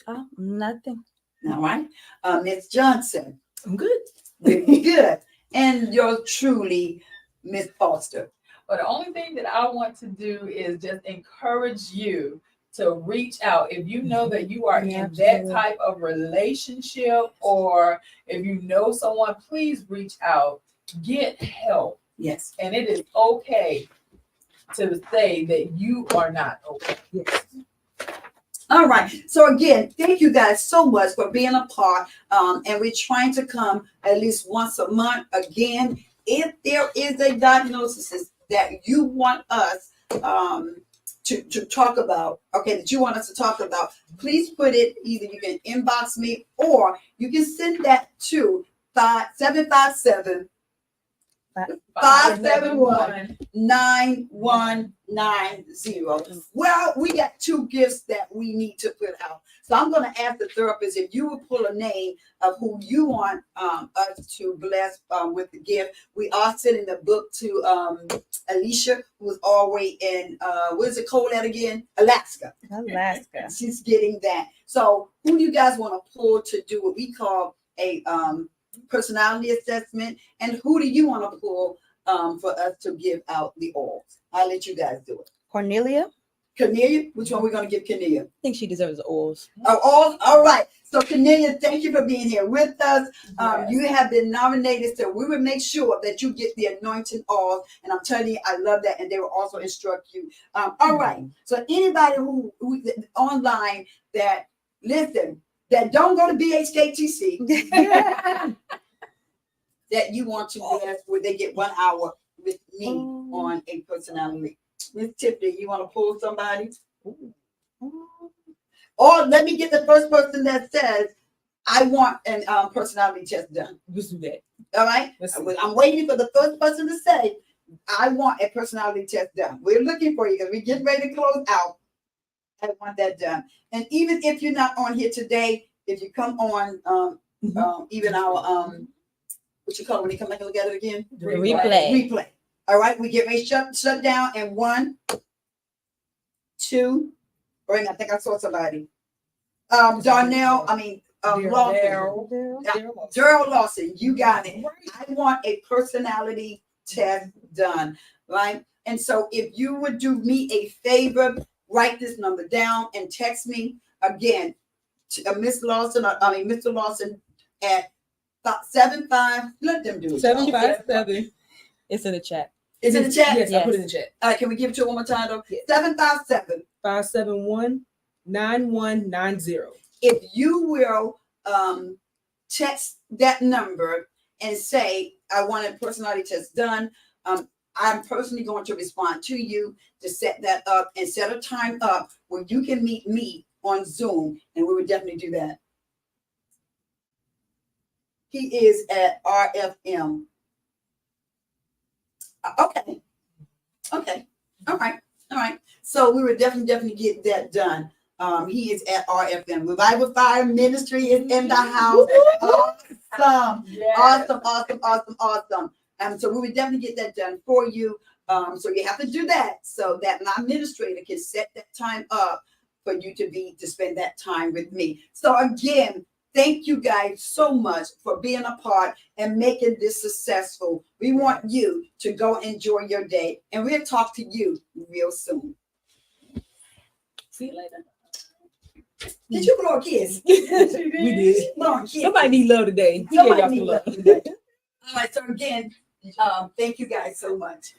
Oh, nothing. All right. Ms. Johnson. I'm good. Very good. And you're truly Ms. Foster. But the only thing that I want to do is just encourage you to reach out. If you know that you are in that type of relationship, or if you know someone, please reach out, get help. Yes. And it is okay to say that you are not okay. Yes. All right. So again, thank you guys so much for being a part. And we're trying to come at least once a month. Again, if there is a diagnosis that you want us to talk about, that you want us to talk about, please put it, either you can inbox me or you can send that to 757 571-9190. Well, we got two gifts that we need to put out. So I'm going to ask the therapist if you would pull a name of who you want us to bless with the gift. We are sending the book to Alicia, who's all the way in, what is it called at again? Alaska. Alaska. She's getting that. So who do you guys want to pull to do what we call a personality assessment? And who do you want to pull for us to give out the oils? I'll let you guys do it. Cornelia. Cornelia, which one we're going to give Cornelia? I think she deserves the oils. All right. So Cornelia, thank you for being here with us. Yes. You have been nominated, so we will make sure that you get the anointing oil. And I'm telling you, I love that. And they will also instruct you. All right. So anybody who online that listen, that don't go to BHKTC, that you want to bless, where they get 1 hour with me on a personality. Miss Tiffany, you want to pull somebody? Or let me get the first person that says, I want an personality test done. Let's do that. All right? Let's see. I'm waiting for the first person to say, I want a personality test done. We're looking for you because we're getting ready to close out. I want that done. And even if you're not on here today, if you come on, even our, what you call it when you come back and look at it again? The replay. Replay. All right, we get ready to shut down in 1, 2. Wait, I think I saw somebody. Darnell, Lawson. Daryl Lawson, you got it. I want a personality test done, right? And so if you would do me a favor, write this number down and text me again, Miss Lawson, Mr. Lawson at 75. Let them do it. 757. It's in the chat. Is it in the chat? Yes, I Yes. put it in the chat. Can we give it to you one more time though? Yes. 757. 571-9190. If you will text that number and say, I want a personality test done, I'm personally going to respond to you to set that up and set a time up where you can meet me on Zoom, and we would definitely do that. He is at RFM. Okay. All right. So we would definitely get that done. He is at RFM. Revival Fire Ministry is in the house. Awesome. Yes. Awesome. So we would definitely get that done for you. So you have to do that so that my administrator can set that time up for you to spend that time with me. So again, thank you guys so much for being a part and making this successful. We want you to go enjoy your day, and we'll talk to you real soon. See you later. Did you blow a kiss? We did. Blow a kiss. Somebody need love today. Somebody Yeah, y'all need some love love. today. All right, so again, thank you guys so much.